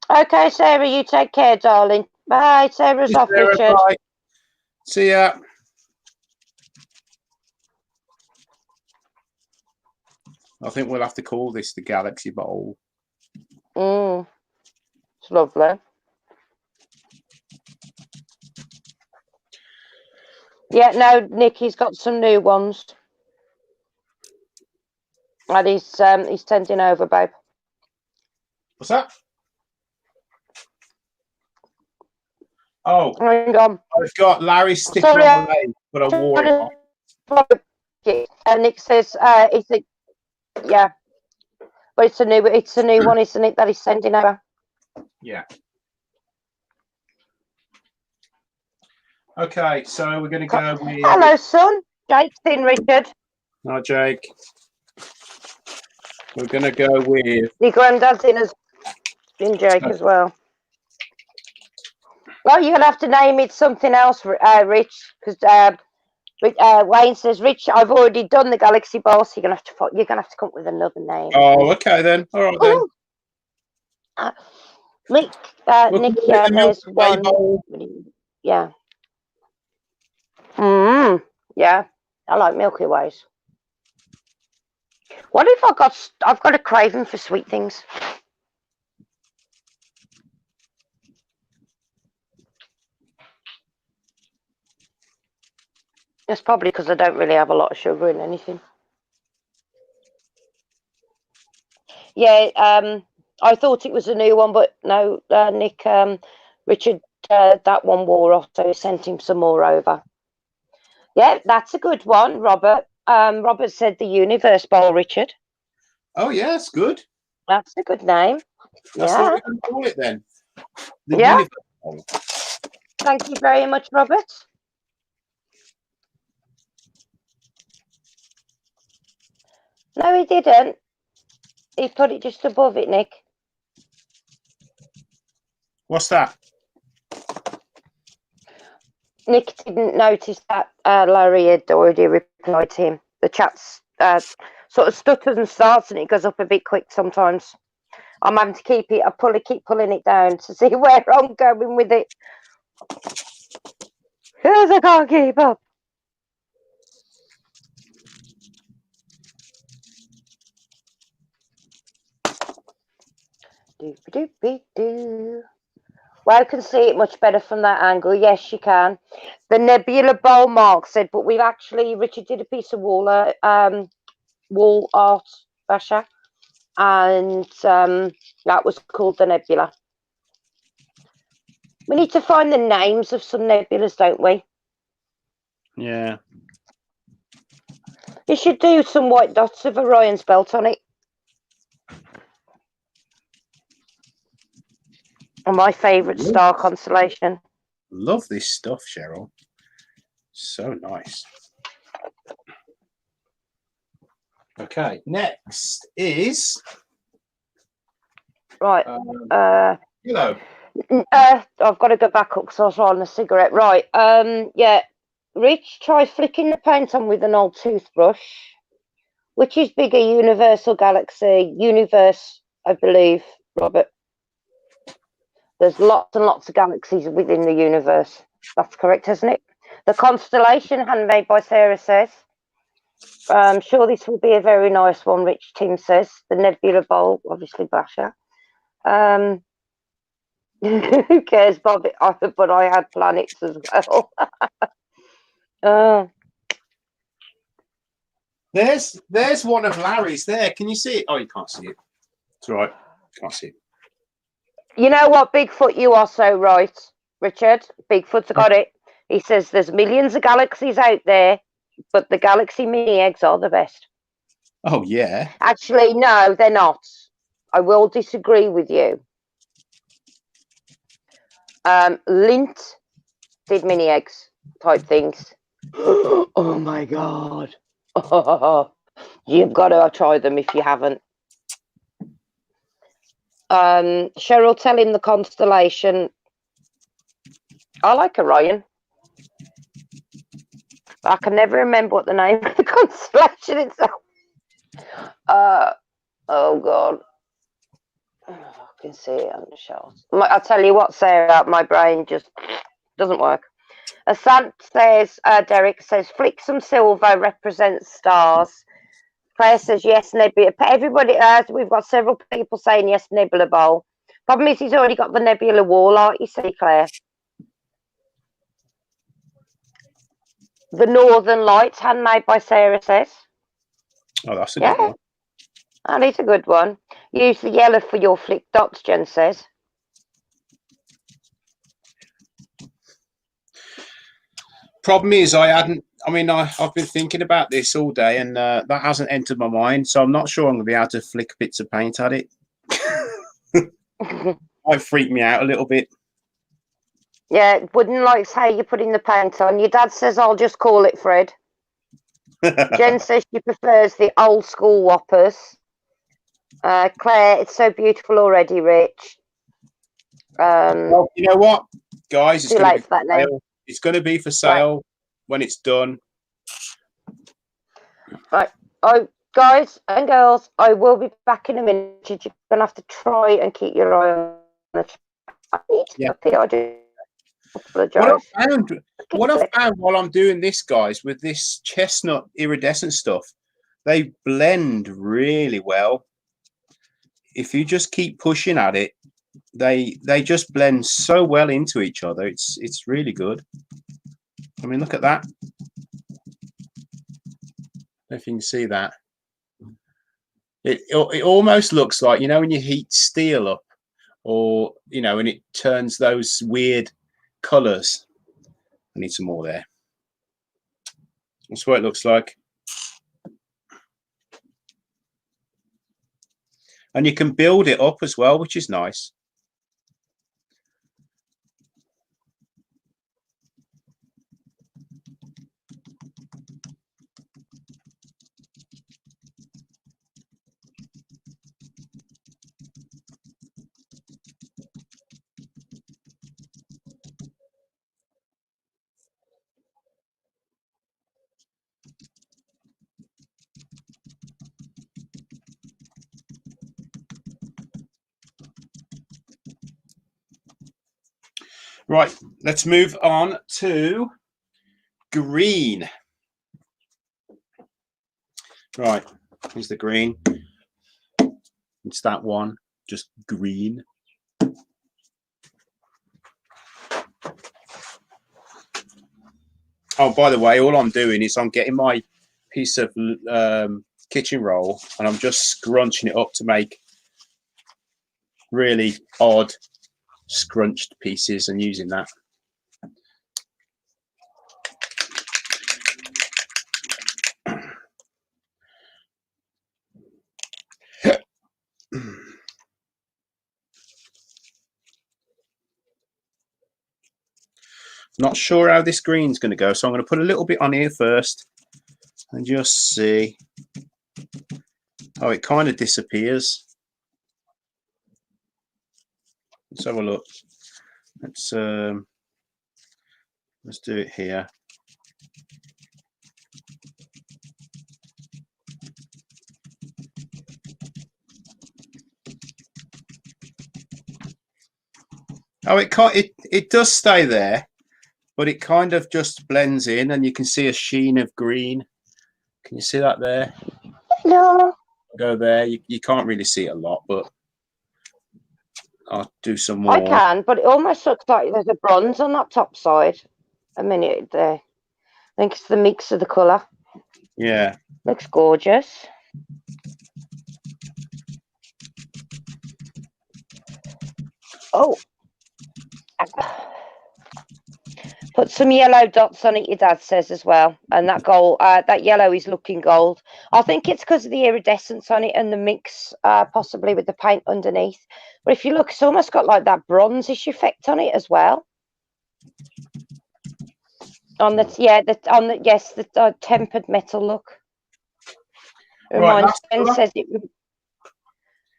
Okay, Sarah, you take care, darling. Bye. Sarah's off, Sarah, Richard. bye. See ya. I think we'll have to call this the Galaxy Bowl. It's lovely. Yeah, no, Nicky's got some new ones. And he's sending over, babe. What's that? Oh, Hang on. I've got Larry's sticker Sorry, on the leg, but I wore it off. And Nick says, yeah, but it's a new one, isn't it? That he's sending over. Yeah. Okay, so we're going to go with. Hello, son. Jake's in, Richard. Hi, Jake. We're going to go with. Your granddad's in Jake as well. Well, you're gonna have to name it something else, Rich, because Wayne says, "Rich, I've already done the Galaxy Bowl, so you're gonna have to come up with another name." Oh, okay then. All right then. Nick, there's one. Bowl. Yeah. Yeah, I like Milky Ways. What if I've got a craving for sweet things? That's probably because I don't really have a lot of sugar in anything. Yeah, I thought it was a new one, but no, Nick, Richard, that one wore off, so he sent him some more over. Yeah, that's a good one, Robert. Robert said the Universe Bowl, Richard. Oh, yeah, it's good. That's a good name. That's what we're going to call it then. The Yeah. Universe Bowl. Thank you very much, Robert. No, he didn't. He put it just above it, Nick. What's that? Nick didn't notice that Larry had already replied to him. The chat's sort of stutters and starts and it goes up a bit quick sometimes. I'm having to keep pulling it down to see where I'm going with it. Because I can't keep up. Doop-a-doop-a-doo. Well, I can see it much better from that angle. Yes, you can. The Nebula Bowl, Mark said, but we've actually, Richard did a piece of wall art, Basha, and that was called the Nebula. We need to find the names of some nebulas, don't we? Yeah. You should do some white dots of Orion's belt on it. And my favourite star constellation. Love this stuff, Cheryl. So nice. Okay, next is Right. Hello. I've got to go back up because I was rolling a cigarette. Right. Yeah. Rich, try flicking the paint on with an old toothbrush. Which is bigger, Universal Galaxy? Universe, I believe, Robert. There's lots and lots of galaxies within the universe. That's correct, isn't it? The constellation, handmade by Sarah, says. I'm sure this will be a very nice one, Rich Tim says. The Nebula Bowl, obviously, Basha. Who cares, Bob? But I had planets as well. There's one of Larry's there. Can you see it? Oh, you can't see it. It's all right. Can't see it. You know what, Bigfoot, you are so right, Richard. Bigfoot's got it. He says there's millions of galaxies out there. but the Galaxy Mini eggs are the best. Oh yeah. Actually, no, they're not. I will disagree with you. Lindt did mini eggs type things. Oh my god. You've got to try them if you haven't. Cheryl telling the constellation. I like Orion. I can never remember what the name of the constellation itself. Oh god. I can see it on the shot. I'll tell you what, Sarah, my brain just doesn't work. Sant says, Derek says, flick some silver represents stars. Claire says, yes, Nebula. Everybody, we've got several people saying yes, Nebula Bowl. Problem is, he's already got the Nebula Wall art, you see, Claire. The Northern Lights, handmade by Sarah says. Oh, that's a good one. That is a good one. Use the yellow for your flick dots, Jen says. Problem is, I've been thinking about this all day, and that hasn't entered my mind, so I'm not sure I'm going to be able to flick bits of paint at it. Might freak me out a little bit. Yeah, wouldn't like how you're putting the paint on. Your dad says I'll just call it Fred. Jen says she prefers the old school whoppers. Claire, it's so beautiful already, Rich. Well, you know what, guys? It's going to be for sale. It's going to be for sale when it's done. Right. Oh, guys and girls, I will be back in a minute. You're going to have to try and keep your eye on it. I need to I do apologise. What I found while I'm doing this, guys, with this chestnut iridescent stuff, they blend really well. If you just keep pushing at it, they just blend so well into each other. It's really good. I mean, look at that. If you can see that, it almost looks like, you know, when you heat steel up, or you know, and it turns those weird colors. I need some more there. That's what it looks like. And you can build it up as well, which is nice. Right, let's move on to green. Right, here's the green. It's that one, just green. Oh, by the way, all I'm doing is I'm getting my piece of kitchen roll and I'm just scrunching it up to make really odd scrunched pieces and using that. Not sure how this green's going to go, so I'm going to put a little bit on here first and just see. Oh, it kind of disappears. Let's have a look. Let's do it here. Oh, it does stay there, but it kind of just blends in, and you can see a sheen of green. Can you see that there? No. Go there. You can't really see it a lot, but I'll do some more. I can, but it almost looks like there's a bronze on that top side. A minute there. I think it's the mix of the colour. Yeah. Looks gorgeous. Oh. Put some yellow dots on it, your dad says as well. And that gold, that yellow is looking gold. I think it's because of the iridescence on it and the mix, possibly with the paint underneath. But if you look, it's almost got like that bronzish effect on it as well. On the the tempered metal look.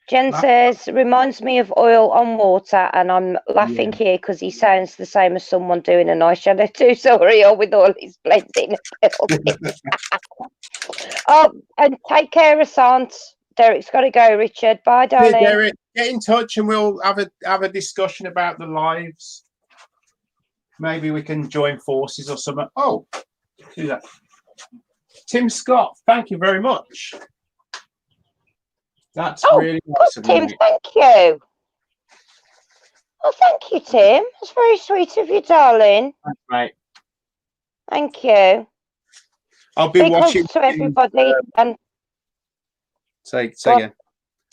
Jen says, reminds me of oil on water, and I'm laughing here because he sounds the same as someone doing an eyeshadow too. Sorry, or with all his blending abilities. Oh, and take care, Asant. Derek's got to go, Richard. Bye, darling. Yeah, Derek, get in touch and we'll have a discussion about the lives. Maybe we can join forces or something. Oh, do that. Tim Scott, thank you very much. That's really nice of Tim, you. thank you. Oh, thank you, Tim. That's very sweet of you, darling. Thanks, mate. Thank you. I'll be watching to everybody. And say again.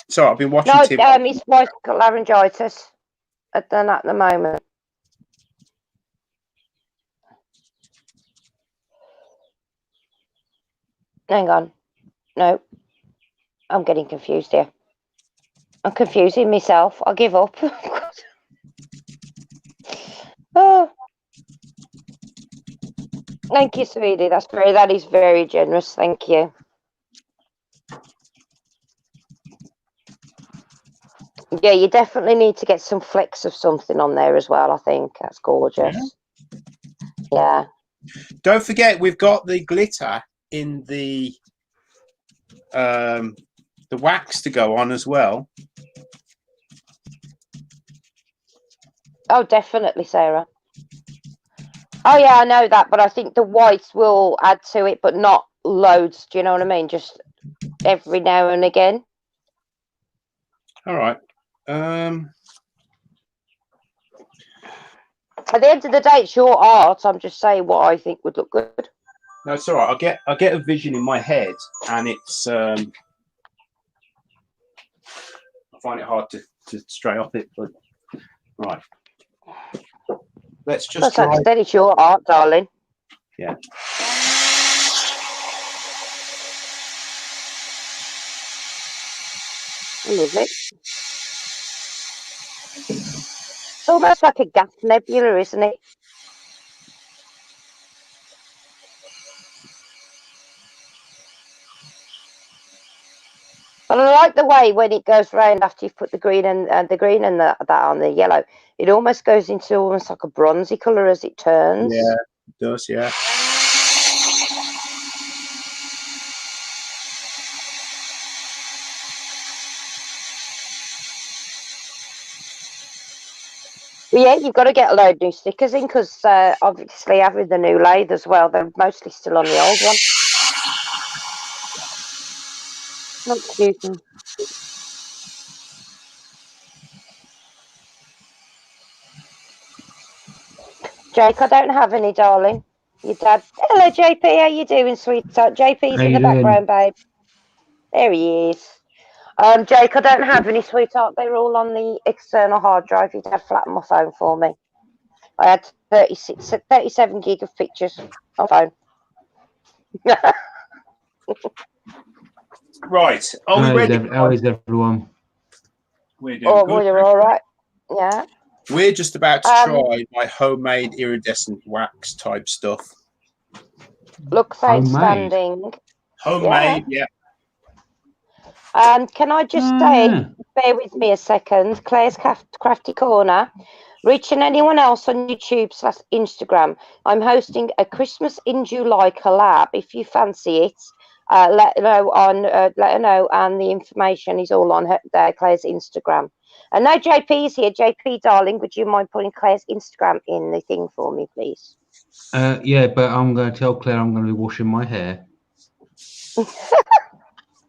Sorry, I've been watching. No, his wife's got laryngitis at the moment. Hang on. No. I'm getting confused here. I'm confusing myself. I'll give up. Oh. Thank you, sweetie. That is very generous. Thank you. Yeah, you definitely need to get some flecks of something on there as well, I think. That's gorgeous. Yeah. Don't forget, we've got the glitter in the wax to go on as well. Oh, definitely, Sarah. Oh, yeah, I know that, but I think the whites will add to it, but not loads. Do you know what I mean? Just every now and again. All right. At the end of the day, it's your art. I'm just saying what I think would look good. No, it's all right. I get a vision in my head, and it's I find it hard to stray off it. But right, let's just try. Like I said, it's your art, darling. Yeah. I love it. It's almost like a gas nebula, isn't it? But I like the way when it goes round after you've put the green and that on the yellow. It almost goes into almost like a bronzy colour as it turns. Yeah, it does. Yeah. But yeah, you've got to get a load of new stickers in because obviously having the new lathe as well, they're mostly still on the old one. Not confusing. Jake, I don't have any, darling. Your dad. Hello, JP. How you doing, sweetheart? JP's in the background, babe. There he is. Jake, I don't have any, sweetheart. They're all on the external hard drive. Your dad flattened my phone for me. I had 37 gig of pictures on phone. Right. Are we ready? How is everyone? We're doing good. Well, you're all right. Yeah. We're just about to try my homemade iridescent wax type stuff. Looks outstanding. Homemade, yeah. Can I just say, bear with me a second, Claire's Crafty Corner, Rich and anyone else on YouTube/Instagram, I'm hosting a Christmas in July collab. If you fancy it, let her know, and the information is all on Claire's Instagram. And now JP's here. JP, darling, would you mind putting Claire's Instagram in the thing for me, please? Yeah, but I'm going to tell Claire I'm going to be washing my hair.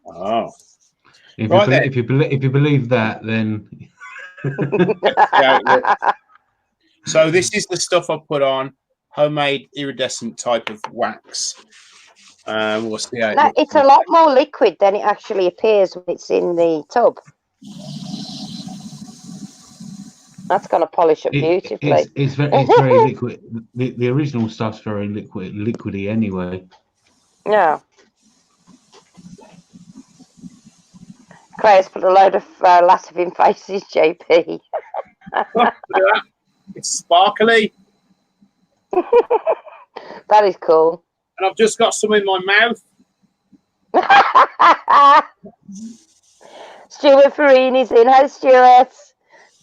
Oh. If you believe that, then. So this is the stuff I put on, homemade iridescent type of wax. We'll see how it's a lot more liquid than it actually appears when it's in the tub. That's going to polish up beautifully. It's very liquid. The original stuff's very liquidy anyway. Yeah. Claire's put a load of laughing faces, JP. It's sparkly. That is cool. And I've just got some in my mouth. Stuart Farini's in. Hi, Stuart.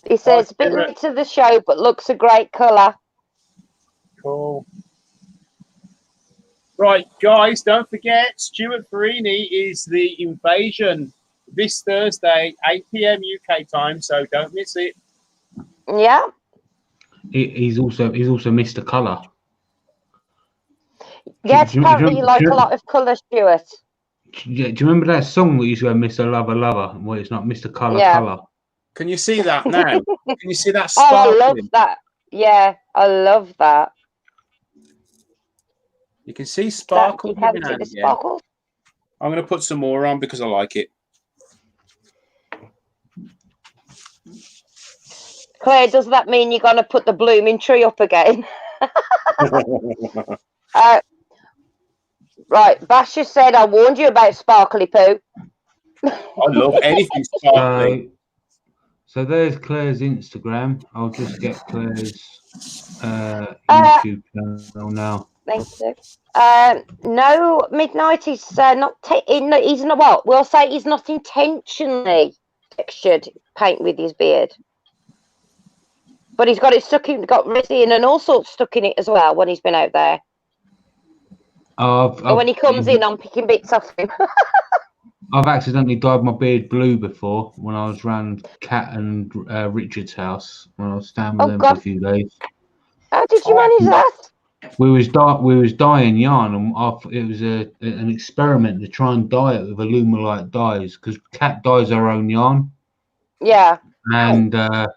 He says, Hi, bit Stuart. late to the show, but looks a great colour. Cool. Right, guys, don't forget, Stuart Farini is the Invasion this Thursday, 8 p.m. UK time, so don't miss it. Yeah. He's also Mr. Colour. Yes, Do you apparently you like a remember- lot of colour, Stuart. Yeah, do you remember that song that used to go Mr. Lover Lover? Well, it's not Mr. Colour Yeah. Colour. Can you see that now? Can you see that Oh, I sparkling? love that. Yeah, I love that. You can see You sparkle. can see the sparkle. I'm going to put some more on because I like it. Claire, does that mean you're going to put the blooming tree up again? Right, Basher said, I warned you about sparkly poo. I love anything sparkly. So there's Claire's Instagram. I'll just get Claire's YouTube channel now. Thank you. No, Midnight is not. He's not. Well, we'll say he's not intentionally textured paint with his beard, but he's got it stuck in, got resin and all sorts stuck in it as well when he's been out there. And when he comes in, I'm picking bits off him. I've accidentally dyed my beard blue before when I was round Kat and Richard's house when I was staying with them for a few days. How did you manage that? We was dyeing yarn, and it was an experiment to try and dye it with Alumilite dyes because Kat dyes her own yarn. Yeah. And I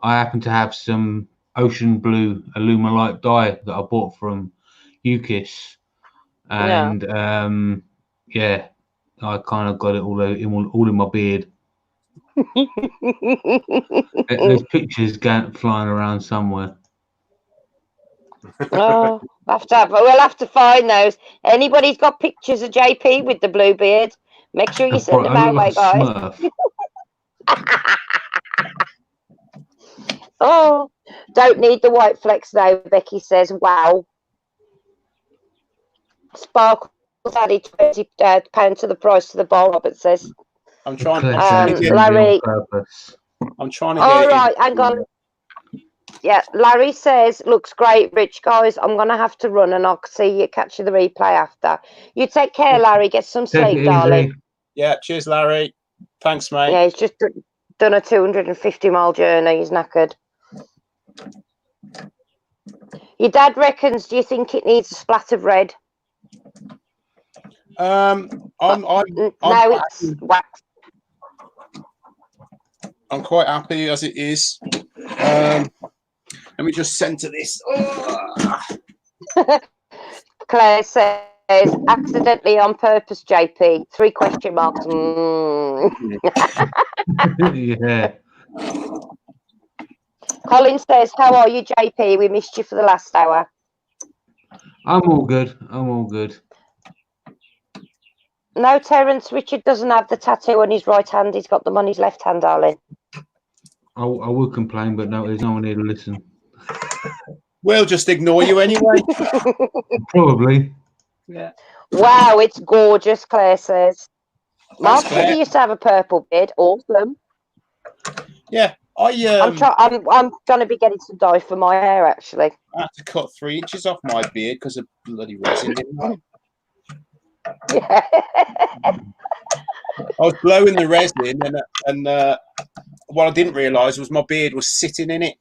happened to have some ocean blue Alumilite dye that I bought from UKIS, and yeah, I kind of got it all in my beard. There's pictures flying around somewhere. Oh, we'll have to find those. Anybody's got pictures of JP with the blue beard? Make sure you send them our way, guys. Oh, don't need the white flecks now, Becky says. Wow. Sparkles added £20 to the price of the bowl, Robert says. I'm trying to get Larry. I'm trying to get All it right, hang on. Yeah, Larry says, looks great, Rich. Guys, I'm going to have to run and I'll catch you the replay after. You take care, Larry. Get some sleep, darling. Yeah, cheers, Larry. Thanks, mate. Yeah, he's just done a 250-mile journey. He's knackered. Your dad reckons, do you think it needs a splat of red? Now it's wax. I'm quite happy as it is. Let me just centre this. Claire says, accidentally on purpose, JP. 3 question marks. Yeah. Colin says, how are you, JP? We missed you for the last hour. I'm all good. I'm all good. No, Terence, Richard doesn't have the tattoo on his right hand. He's got them on his left hand, darling. I would complain, but no, there's no one here to listen. We'll just ignore you anyway. Probably. Yeah. Wow, it's gorgeous, Claire says. Mark said Claire. he used to have a purple beard. Awesome. Yeah, I'm going to be getting some dye for my hair, actually. I had to cut 3 inches off my beard because of bloody resin, didn't I? Yeah. I was blowing the resin, and what I didn't realise was my beard was sitting in it.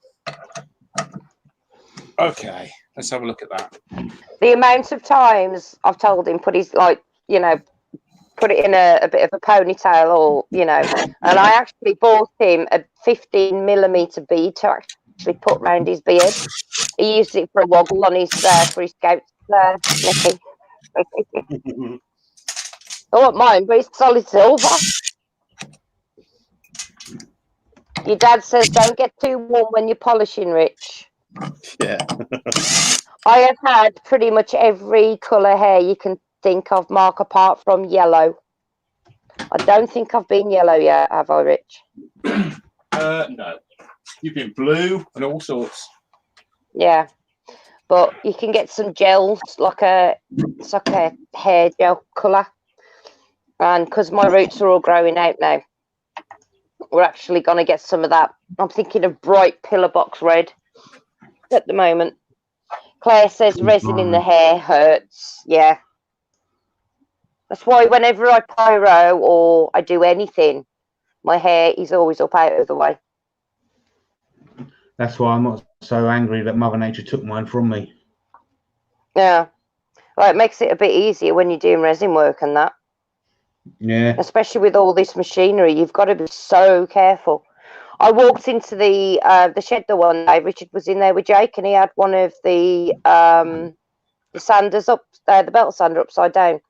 Okay, let's have a look at that. The amount of times I've told him put his, put it in a bit of a ponytail or, and I actually bought him a 15mm bead to actually put round his beard. He used it for a woggle on his, for his scouts. I want mine, but it's solid silver. Your dad says don't get too warm when you're polishing, Rich. Yeah. I have had pretty much every colour hair you can think of, Mark, apart from yellow. I don't think I've been yellow yet, have I, Rich? No. You've been blue and all sorts. Yeah. But you can get some gels, it's like a hair gel colour. And because my roots are all growing out now, we're actually going to get some of that. I'm thinking of bright pillar box red at the moment. Claire says resin in the hair hurts. Yeah. That's why whenever I pyro or I do anything, my hair is always up out of the way. That's why I'm not so angry that Mother Nature took mine from me. Yeah. Well, it makes it a bit easier when you're doing resin work and that. Yeah. Especially with all this machinery, you've got to be so careful. I walked into the shed the one day. Richard was in there with Jake, and he had one of the sanders up, the belt sander upside down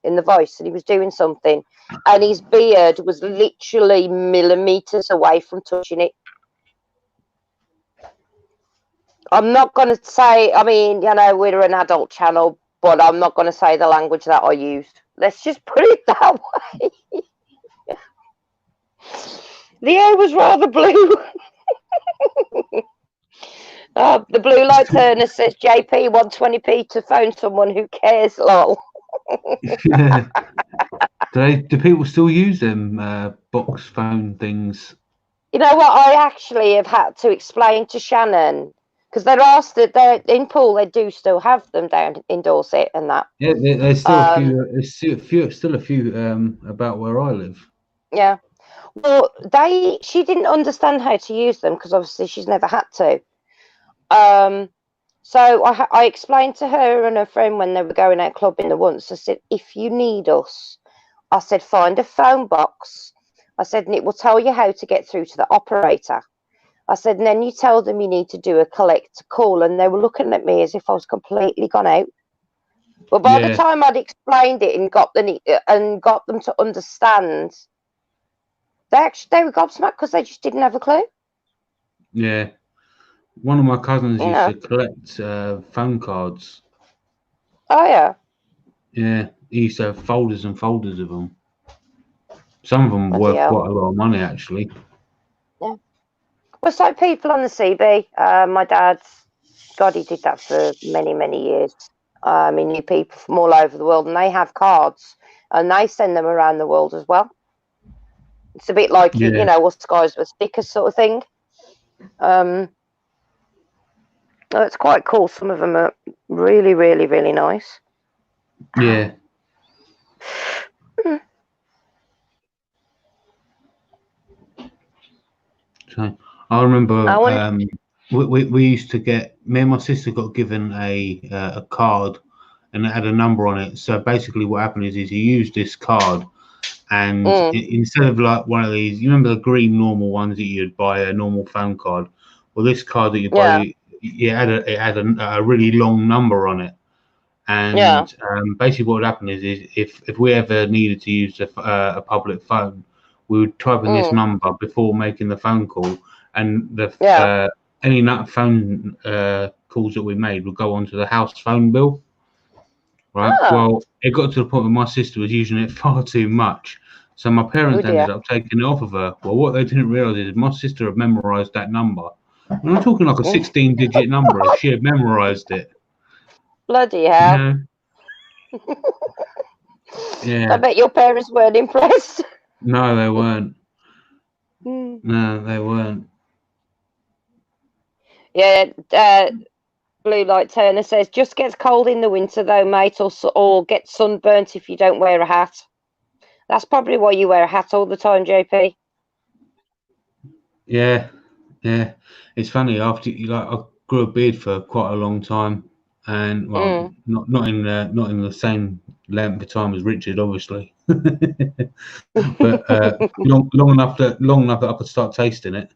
in the vice, and he was doing something, and his beard was literally millimeters away from touching it. I'm not going to say, I mean, you know, we're an adult channel, but I'm not going to say the language that I used. Let's just put it that way. The air was rather blue. The blue light turner says JP 120p to phone someone who cares, lol. Do people still use them box phone things? You know what? I actually have had to explain to Shannon, because they're asked that they're in Poole, they do still have them down in Dorset and that. Yeah, there's still a few. There's still a few about where I live. Yeah. Well, she didn't understand how to use them because obviously she's never had to. So I explained to her and her friend when they were going out clubbing the once. I said, if you need us, I said, find a phone box. I said, and it will tell you how to get through to the operator. I said, and then you tell them you need to do a collect call. And they were looking at me as if I was completely gone out. But by the time I'd explained it and got them to understand, they were gobsmacked because they just didn't have a clue. Yeah. One of my cousins used to collect phone cards. Oh, yeah. Yeah. He used to have folders and folders of them. Some of them worth quite a lot of money, actually. Yeah. Well, it's like people on the CB. My dad's, God, he did that for many, many years. He knew people from all over the world, and they have cards, and they send them around the world as well. It's a bit like, you know, us guys with stickers sort of thing. It's quite cool. Some of them are really, really, really nice. Yeah. So I remember we used to get, me and my sister got given a card, and it had a number on it. So basically what happened is you use this card, and instead of like one of these, you remember the green normal ones that you'd buy a normal phone card? Well, this card that you buy, it had a really long number on it. And basically what would happen is if we ever needed to use a public phone, we would type in this number before making the phone call, and any phone calls that we made would go onto the house phone bill. Right. Well, it got to the point where my sister was using it far too much, so my parents ended up taking it off of her. Well, what they didn't realise is my sister had memorised that number. And I'm talking like a 16-digit number. She had memorised it. Bloody hell. Yeah. I bet your parents weren't impressed. No, they weren't. No, they weren't. Yeah, Blue Light Turner says, just gets cold in the winter though, mate, or get sunburnt if you don't wear a hat. That's probably why you wear a hat all the time, JP. Yeah. It's funny, after I grew a beard for quite a long time, and well, not in the same length of time as Richard, obviously, but long enough that I could start tasting it.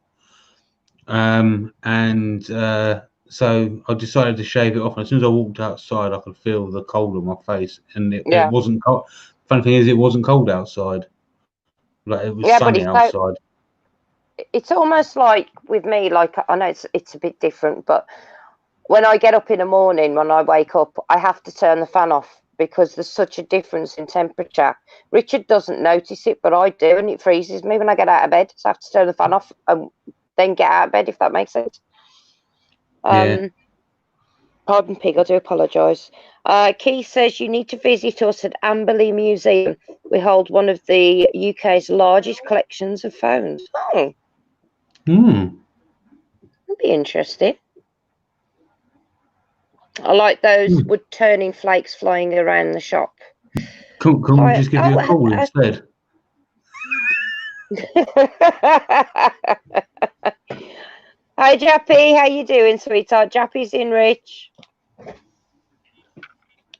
So I decided to shave it off, and as soon as I walked outside, I could feel the cold on my face, and it wasn't cold. Funny thing is, it wasn't cold outside. Like, it was sunny outside. it's almost like with me, like I know it's a bit different, but when I get up in the morning, when I wake up, I have to turn the fan off because there's such a difference in temperature. Richard doesn't notice it, but I do, and it freezes me when I get out of bed. So I have to turn the fan off and then get out of bed, if that makes sense. Yeah. Pardon, Pig, I do apologise. Keith says you need to visit us at Amberley Museum. We hold one of the UK's largest collections of phones. Oh, that'd be interesting. I like those wood-turning flakes flying around the shop. Can we just give you a call instead? Hi, Jappy. How you doing, sweetheart? Jappy's in, Rich.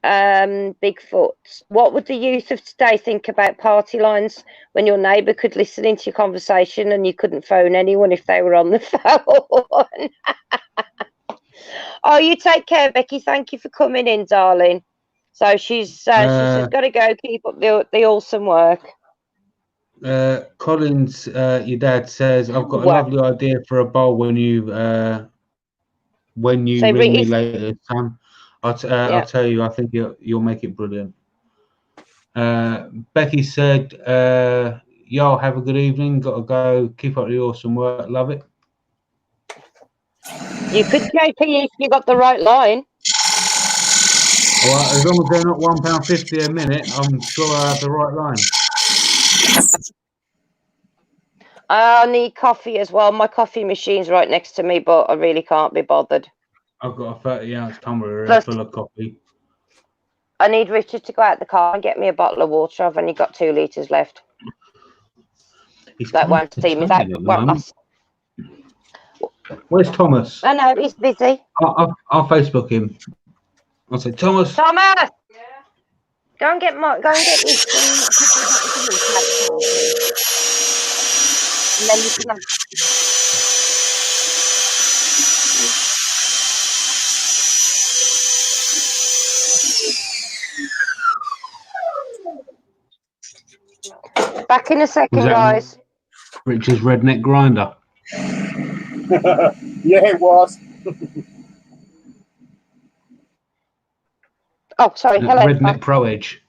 Bigfoot. What would the youth of today think about party lines when your neighbour could listen into your conversation and you couldn't phone anyone if they were on the phone? Oh, you take care, Becky. Thank you for coming in, darling. So she's got to go. Keep up the awesome work. Collins, your dad says, I've got a lovely idea for a bowl when you ring me later, Sam. I'll tell you, I think you'll make it brilliant. Becky said, y'all have a good evening. Got to go. Keep up the awesome work. Love it. You could, JP, if you got the right line. Well, as long as they're not £1.50 a minute, I'm sure I have the right line. I need coffee as well. My coffee machine's right next to me, but I really can't be bothered. I've got a 30-ounce tumbler full of coffee. I need Richard to go out the car and get me a bottle of water. I've only got 2 litres left. That won't see me. That won't last. Where's Thomas? I know, he's busy. I'll Facebook him. I'll say, Thomas. Thomas! Yeah. Go and get me some. And then you can have... Back in a second, guys. Richard's redneck grinder. Yeah, it was. Oh, sorry. Hello. Redneck Pro Edge.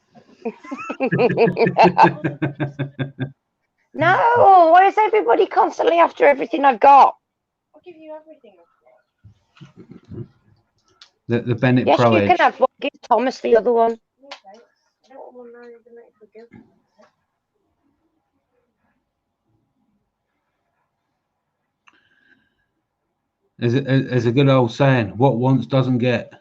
No, why is everybody constantly after everything I've got? I'll give you everything. The Bennett Pro Edge. Yes, you can have one. Give Thomas the other one. Okay. I don't want to know the There's a good old saying, what wants doesn't get.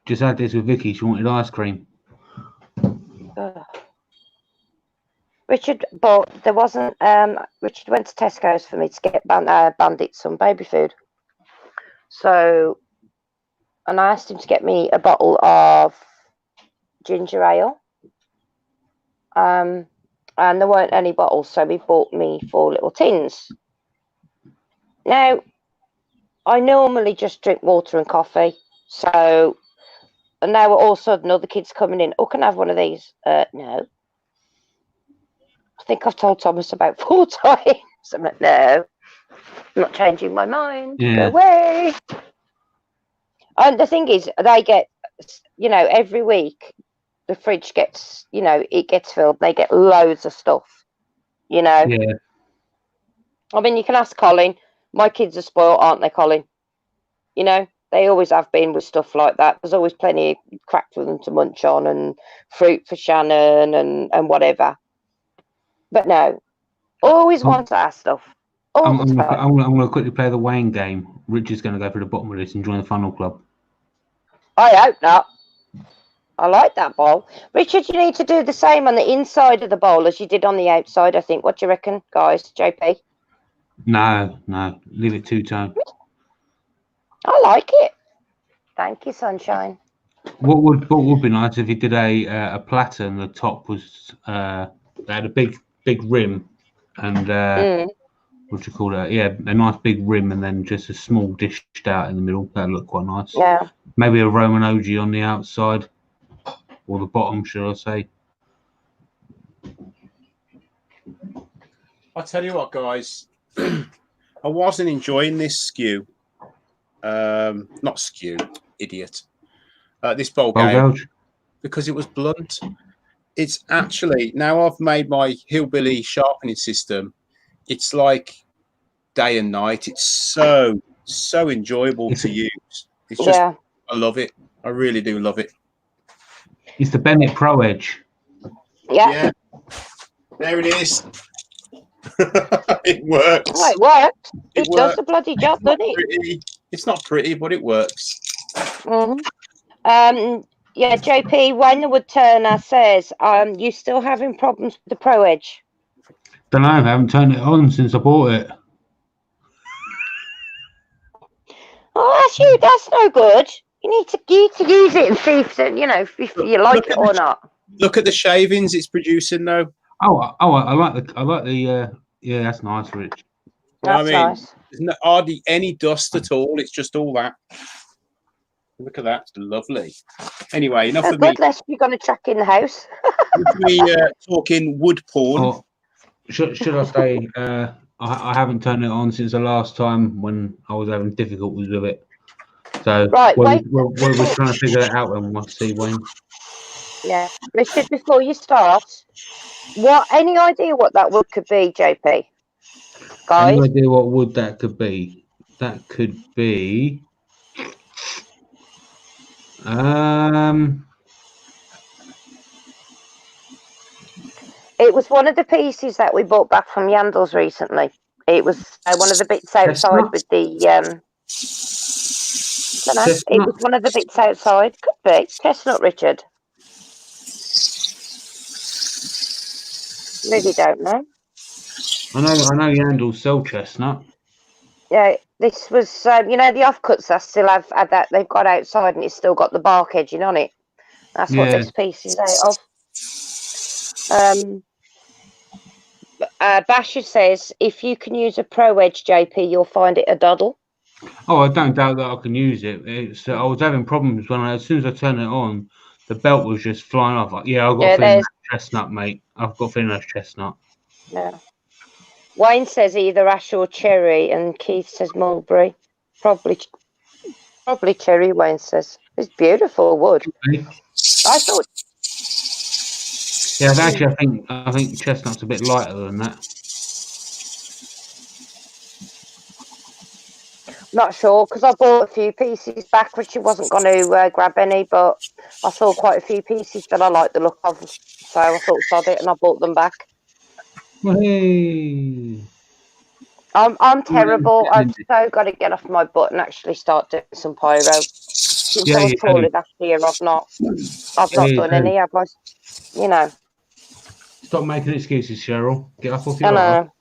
Just had this with Vicky. She wanted ice cream. Richard bought, there wasn't, Richard went to Tesco's for me to get Bandit some baby food. So, and I asked him to get me a bottle of ginger ale. And there weren't any bottles, so he bought me 4 little tins. Now, I normally just drink water and coffee. So, and now all of a sudden other kids coming in. Oh, can I have one of these? No. I think I've told Thomas about 4 times. I'm like, no, I'm not changing my mind. Yeah. Go away. And the thing is, they get, you know, every week the fridge gets, you know, it gets filled. They get loads of stuff, you know. Yeah. I mean, you can ask Colin. My kids are spoiled, aren't they, Colin? You know, they always have been with stuff like that. There's always plenty of crap for them to munch on and fruit for Shannon and whatever. But no, always want to ask stuff. I'm going to quickly play the Wayne game. Richard's going to go for the bottom of this and join the funnel club. I hope not. I like that bowl. Richard, you need to do the same on the inside of the bowl as you did on the outside, I think. What do you reckon, guys? JP? No. Leave it two-tone. I like it. Thank you, sunshine. What would be nice if you did a platter and the top was they had a big rim and what do you call that? Yeah, a nice big rim and then just a small dished out in the middle. That'd look quite nice. Yeah. Maybe a Roman OG on the outside or the bottom, should I say? I'll tell you what, guys. I wasn't enjoying this skew. Not skew, idiot. This bowl Bowl game gouge. because it was blunt. It's actually now I've made my hillbilly sharpening system. It's like day and night. It's so enjoyable to use. It's just Yeah. I love it. I really do love it. It's the Bennett Pro Edge. Yeah. There it is. It works. Oh, it works. It It does works. the bloody job, It's not doesn't it? pretty. It's not pretty, but it works. hmm Yeah, JP Wayne the Wood Turner says, you still having problems with the Pro Edge? Don't know. I haven't turned it on since I bought it. Oh, that's no good. You need to use it and see if you like it or not. Look at the shavings it's producing, though. I like the. Yeah, that's nice, Rich. You know what That's I mean? nice. There's no, hardly any dust at all. It's just all that. Look at that. It's lovely. Anyway, enough Oh, of me. good, lest you're going to chuck in the house. We talking wood porn. Or should I say? I haven't turned it on since the last time when I was having difficulties with it. So Right, we're wait. trying to figure that out when we see Wayne. Yeah, Richard. Before you start, any idea what that wood could be, JP? Guys, Any idea what wood that could be? That could be. it was one of the pieces that we bought back from Yandles recently. It was one of the bits outside Chestnut? with the. Don't know. It Chestnut? was one of the bits outside. Could be chestnut, Richard. Really don't know. I know Yandles sell chestnut. Yeah, this was the offcuts I still have that they've got outside, and it's still got the bark edging on it. That's what Yeah. this piece is out of. Basher says if you can use a Pro Edge, JP, you'll find it a doddle. Oh, I don't doubt that I can use it. It's I was having problems as soon as I turned it on, the belt was just flying off. Like, yeah, I've got a feeling that's chestnut, mate. I've got a feeling that's chestnut. Yeah. Wayne says either ash or cherry, and Keith says mulberry. Probably cherry. Wayne says it's beautiful wood. Okay. I thought. Yeah, actually, I think chestnut's a bit lighter than that. Not sure, because I bought a few pieces back, which I wasn't going to grab any, but I saw quite a few pieces that I liked the look of, so I thought sod it, and I bought them back. Hey. I'm terrible. I've so got to get off my butt and actually start doing some pyro. Since I was poorly last year, I've not done any. Have I? You know. Stop making excuses, Cheryl. Get off your I know.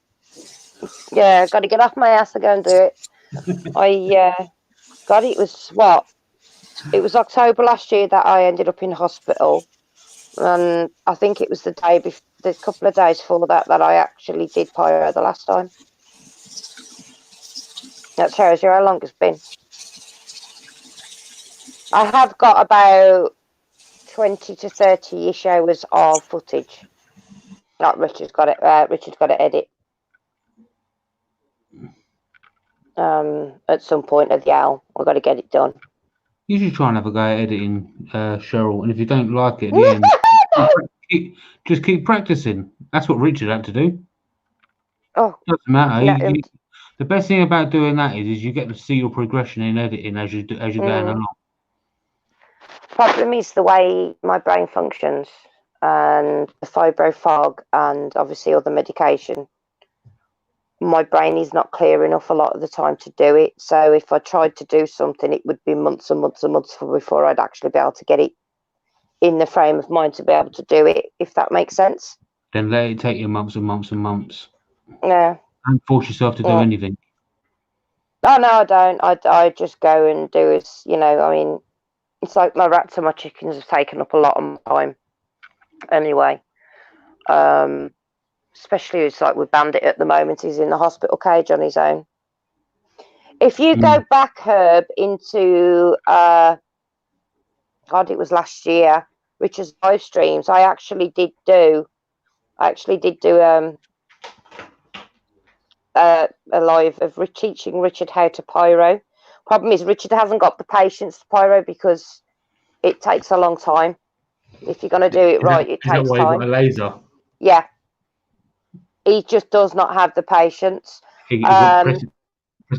Yeah, got to get off my ass and go and do it. It was what? It was October last year that I ended up in hospital, and I think it was the couple of days before that I actually did pyro the last time. That tells you how long it's been. I have got about 20 to 30-ish hours of footage. Not Richard's got it. Richard's got to edit. At some point at the owl, I've got to get it done. You should try and have a go at editing, Cheryl. And if you don't like it at the end, just keep practicing. That's what Richard had to do. Oh, doesn't matter. No, the best thing about doing that is you get to see your progression in editing as you're going along. Problem is the way my brain functions, and the fibro fog, and obviously all the medication. My brain is not clear enough a lot of the time to do it. So if I tried to do something, it would be months and months and months before I'd actually be able to get it in the frame of mind to be able to do it, if that makes sense. Then let it take you months and months and months. Yeah. Don't force yourself to do anything. Oh, no, I don't. I just go and do as, I mean, it's like my rats and my chickens have taken up a lot of my time anyway. Especially it's like with Bandit at the moment, he's in the hospital cage on his own. If you go back, Herb, into God, it was last year, Richard's live streams, I actually did do alive of teaching Richard how to pyro. Problem is, Richard hasn't got the patience to pyro because it takes a long time. If you're going to do it right, it Is that takes why you time. got a laser? Yeah. He just does not have the patience. He press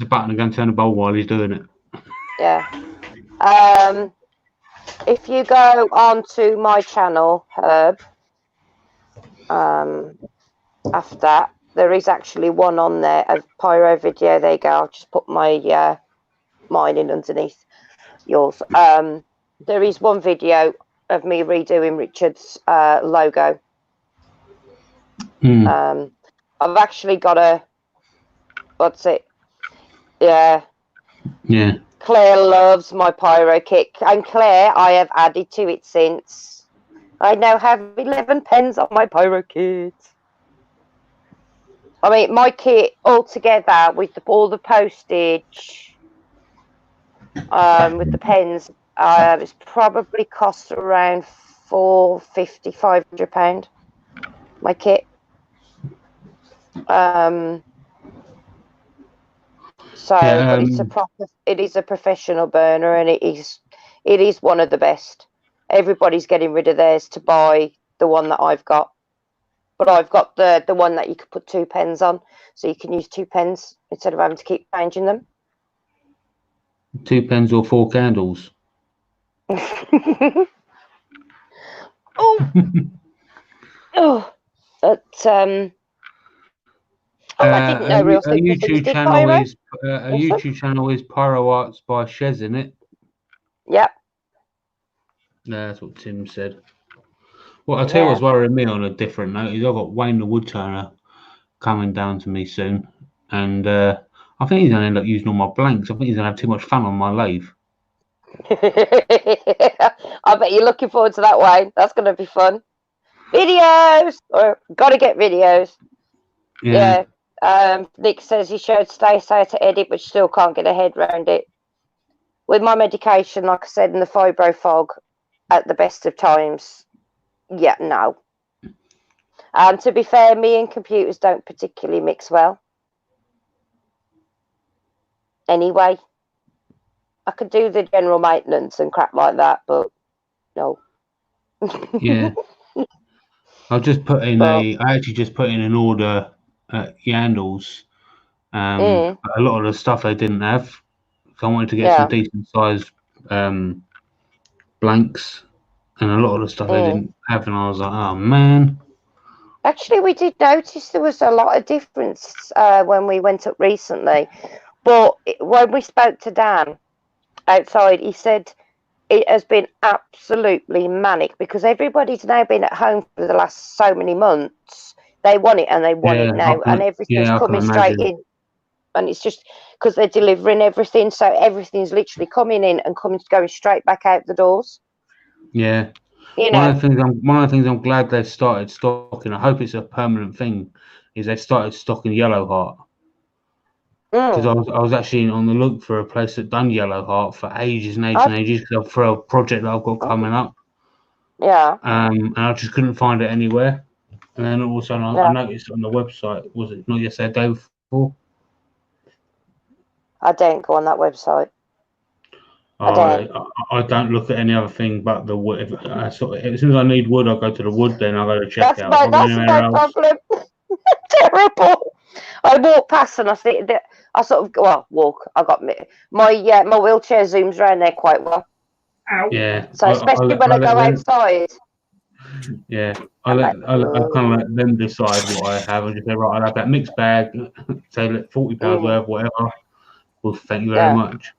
a button and go and turn the bulb while he's doing it. Yeah. If you go onto my channel, Herb, after that, there is actually one on there, a pyro video. There you go. I'll just put my mine in underneath yours. There is one video of me redoing Richard's logo. I've actually got a, what's it? Yeah. Yeah. Claire loves my pyro kit, and Claire, I have added to it since. I now have 11 pens on my pyro kit. I mean, my kit altogether with all the postage, with the pens, it's probably cost around £450–500. My kit. So, Yeah, but it is a professional burner, and it is one of the best. Everybody's getting rid of theirs to buy the one that I've got, but I've got the one that you could put 2 pens on, so you can use 2 pens instead of having to keep changing them. 2 pens or 4 candles. Oh, but I didn't know a YouTube channel is Pyro Arts by Shez, isn't it? Yep. Yeah, that's what Tim said. Well, I'll tell you what's worrying me on a different note is I've got Wayne the Woodturner coming down to me soon, and I think he's going to end up using all my blanks. I think he's going to have too much fun on my lathe. I bet you're looking forward to that, Wayne. That's going to be fun. Videos! Got to get videos. Yeah. Nick says he showed Stacey how to edit, but still can't get her head around it. With my medication, like I said, in the fibro fog, at the best of times, yeah, no. To be fair, me and computers don't particularly mix well. Anyway, I could do the general maintenance and crap like that, but no. Yeah. I actually just put in an order at Yandles. A lot of the stuff they didn't have. So I wanted to get some decent sized blanks, and a lot of the stuff they didn't have, and I was like, oh man. Actually, we did notice there was a lot of difference when we went up recently. But when we spoke to Dan outside, he said it has been absolutely manic because everybody's now been at home for the last so many months. They want it and they want it now, and everything's coming straight in. And it's just because they're delivering everything, so everything's literally coming in and going straight back out the doors. Yeah. You know. One of the things I'm glad they've started stocking, I hope it's a permanent thing, is they've started stocking Yellow Heart. Because I was actually on the look for a place that done Yellow Heart for ages and ages for a project that I've got coming up. Yeah. And I just couldn't find it anywhere. And then all of a sudden I noticed on the website, was it not yesterday, day before? I don't go on that website. I don't look at any other thing but the wood. As soon as I need wood, I go to the wood. Then I go to check out. That's my problem. Terrible. I walk past and I see that I sort of walk. I got my wheelchair zooms around there quite well. Yeah. So especially when I go outside. Yeah, I kind of let them decide what I have. I just say, right, I'll have that mixed bag. Say £40 worth, whatever. Well, thank you very much.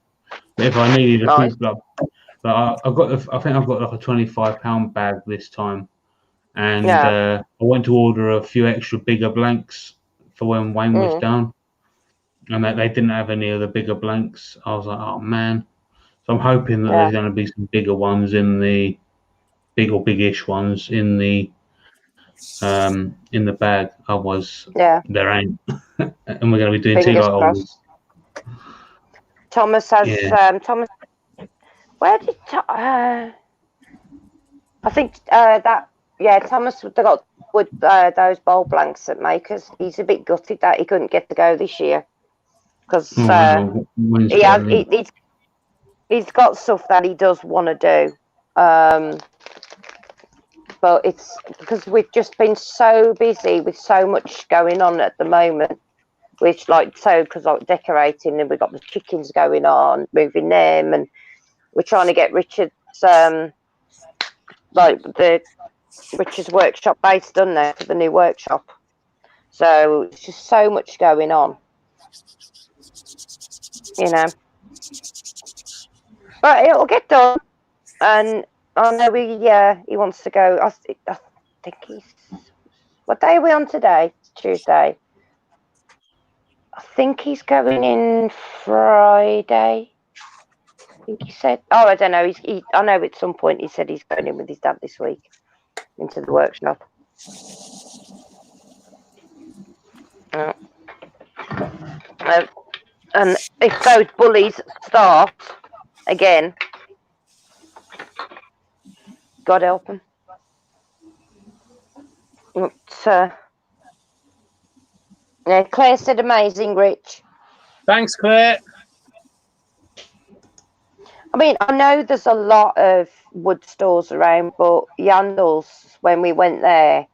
But if I needed a quick I think I've got like a £25 bag this time, and I went to order a few extra bigger blanks for when Wayne was down, and they didn't have any of the bigger blanks. I was like, oh man. So I'm hoping that there's going to be some bigger ones in the big-ish ones in the bag. Otherwise, there ain't. And we're going to be doing tea light holders. Thomas has Thomas. Where did I think that? Yeah, Thomas. They got with those bowl blanks at Makers. He's a bit gutted that he couldn't get to go this year because he's got stuff that he does want to do. But it's because we've just been so busy with so much going on at the moment, which because decorating, and we've got the chickens going on, moving them, and we're trying to get Richard's Richard's workshop base done there for the new workshop. So it's just so much going on, But it'll get done, and I know he wants to go. I think what day are we on today? It's Tuesday. I think he's going in Friday. I think he said. Oh, I don't know. I know at some point he said he's going in with his dad this week into the workshop. And if those bullies start again, God help him. Yeah, Claire said amazing, Rich. Thanks, Claire. I mean, I know there's a lot of wood stores around, but Yandles, when we went there,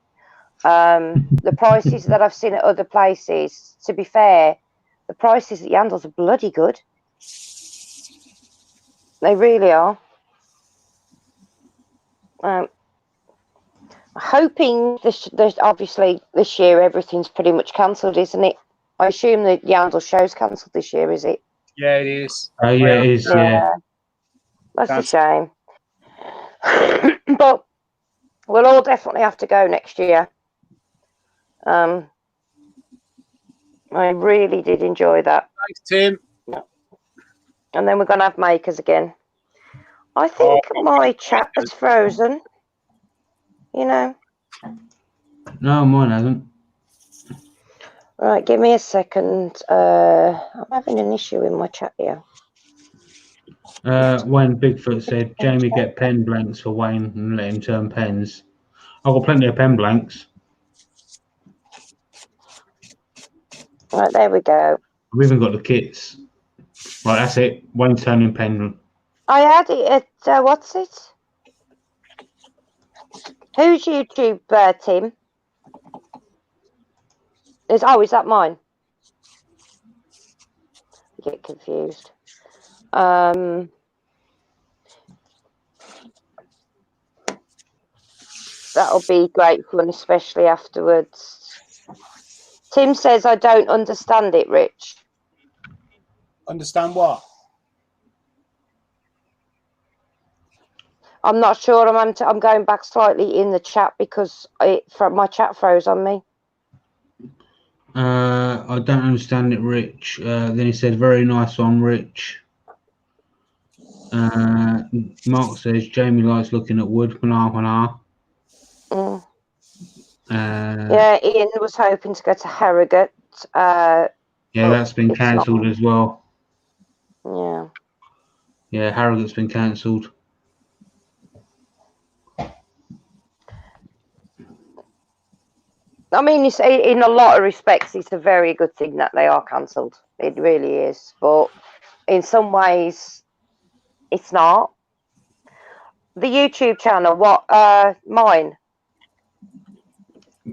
the prices that I've seen at other places, to be fair, the prices at Yandles are bloody good. They really are. Hoping obviously this year everything's pretty much cancelled, isn't it? I assume the Yandle show's cancelled this year, is it? Yeah, it is. Oh yeah, it is. Yeah. That's a shame. But we'll all definitely have to go next year. I really did enjoy that. Thanks, Tim. And then we're going to have Makers again. I think my chat has frozen. No, mine hasn't. Right, give me a second. I'm having an issue in my chat here. Wayne Bigfoot said, Jamie, get pen blanks for Wayne and let him turn pens. I've got plenty of pen blanks. Right, there we go. I've even got the kits. Right, that's it. Wayne's turning pen. I had it at, what's it? Who's YouTube, Tim? Is that mine? I get confused. That'll be great fun, especially afterwards. Tim says, I don't understand it, Rich. Understand what? I'm not sure. I'm going back slightly in the chat because my chat froze on me. I don't understand it, Rich. Then he said, very nice one, Rich. Mark says, Jamie likes looking at wood. Yeah, Ian was hoping to go to Harrogate. Yeah, that's been cancelled as well. Yeah. Yeah, Harrogate's been cancelled. I mean, in a lot of respects, it's a very good thing that they are cancelled. It really is. But in some ways, it's not. The YouTube channel, mine?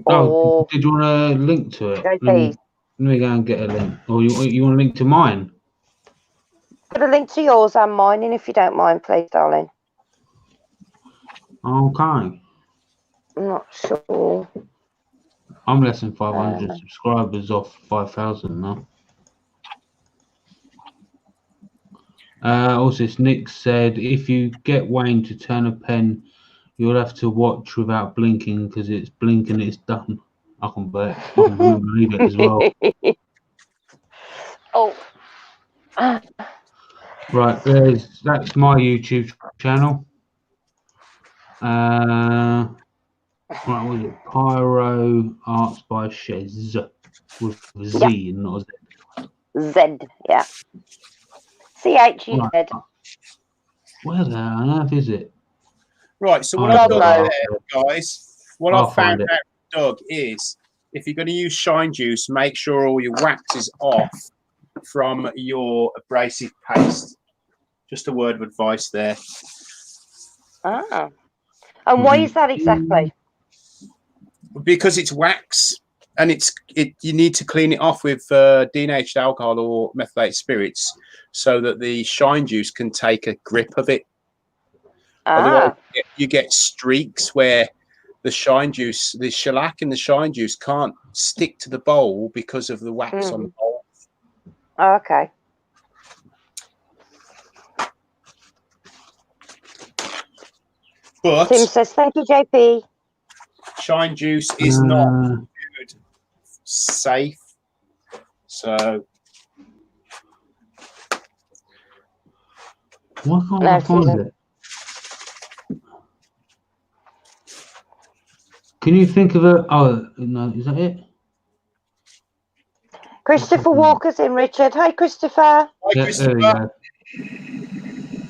Oh, did you want a link to it? Let me go and get a link. Or you want a link to mine? Put a link to yours and mine in if you don't mind, please, darling. Okay. I'm not sure. I'm less than 500 subscribers off 5,000 now. Also, Nick said, if you get Wayne to turn a pen, you'll have to watch without blinking because it's blinking, it's done. I can believe it as well. Oh. Right, that's my YouTube channel. What was it? Pyro Arts by Shez with Z and not Z. Z, yeah. CHEZ. Right. Where the hell on earth is it? Right, so what I've got there, guys, what I've found out Doug, is if you're going to use shine juice, make sure all your wax is off from your abrasive paste. Just a word of advice there. Ah. And why is that exactly? Because it's wax, and you need to clean it off with denatured alcohol or methylated spirits, so that the shine juice can take a grip of it. Otherwise, you get streaks where the shine juice, the shellac in the shine juice, can't stick to the bowl because of the wax on the bowl. Okay. But Tim says, thank you, JP. shine juice is not good, safe. So why can't I find it? Can you think of a? Oh no, is that it? Christopher Walker's in, Richard. Hi, Christopher. Hi, Yeah, Christopher. there we go.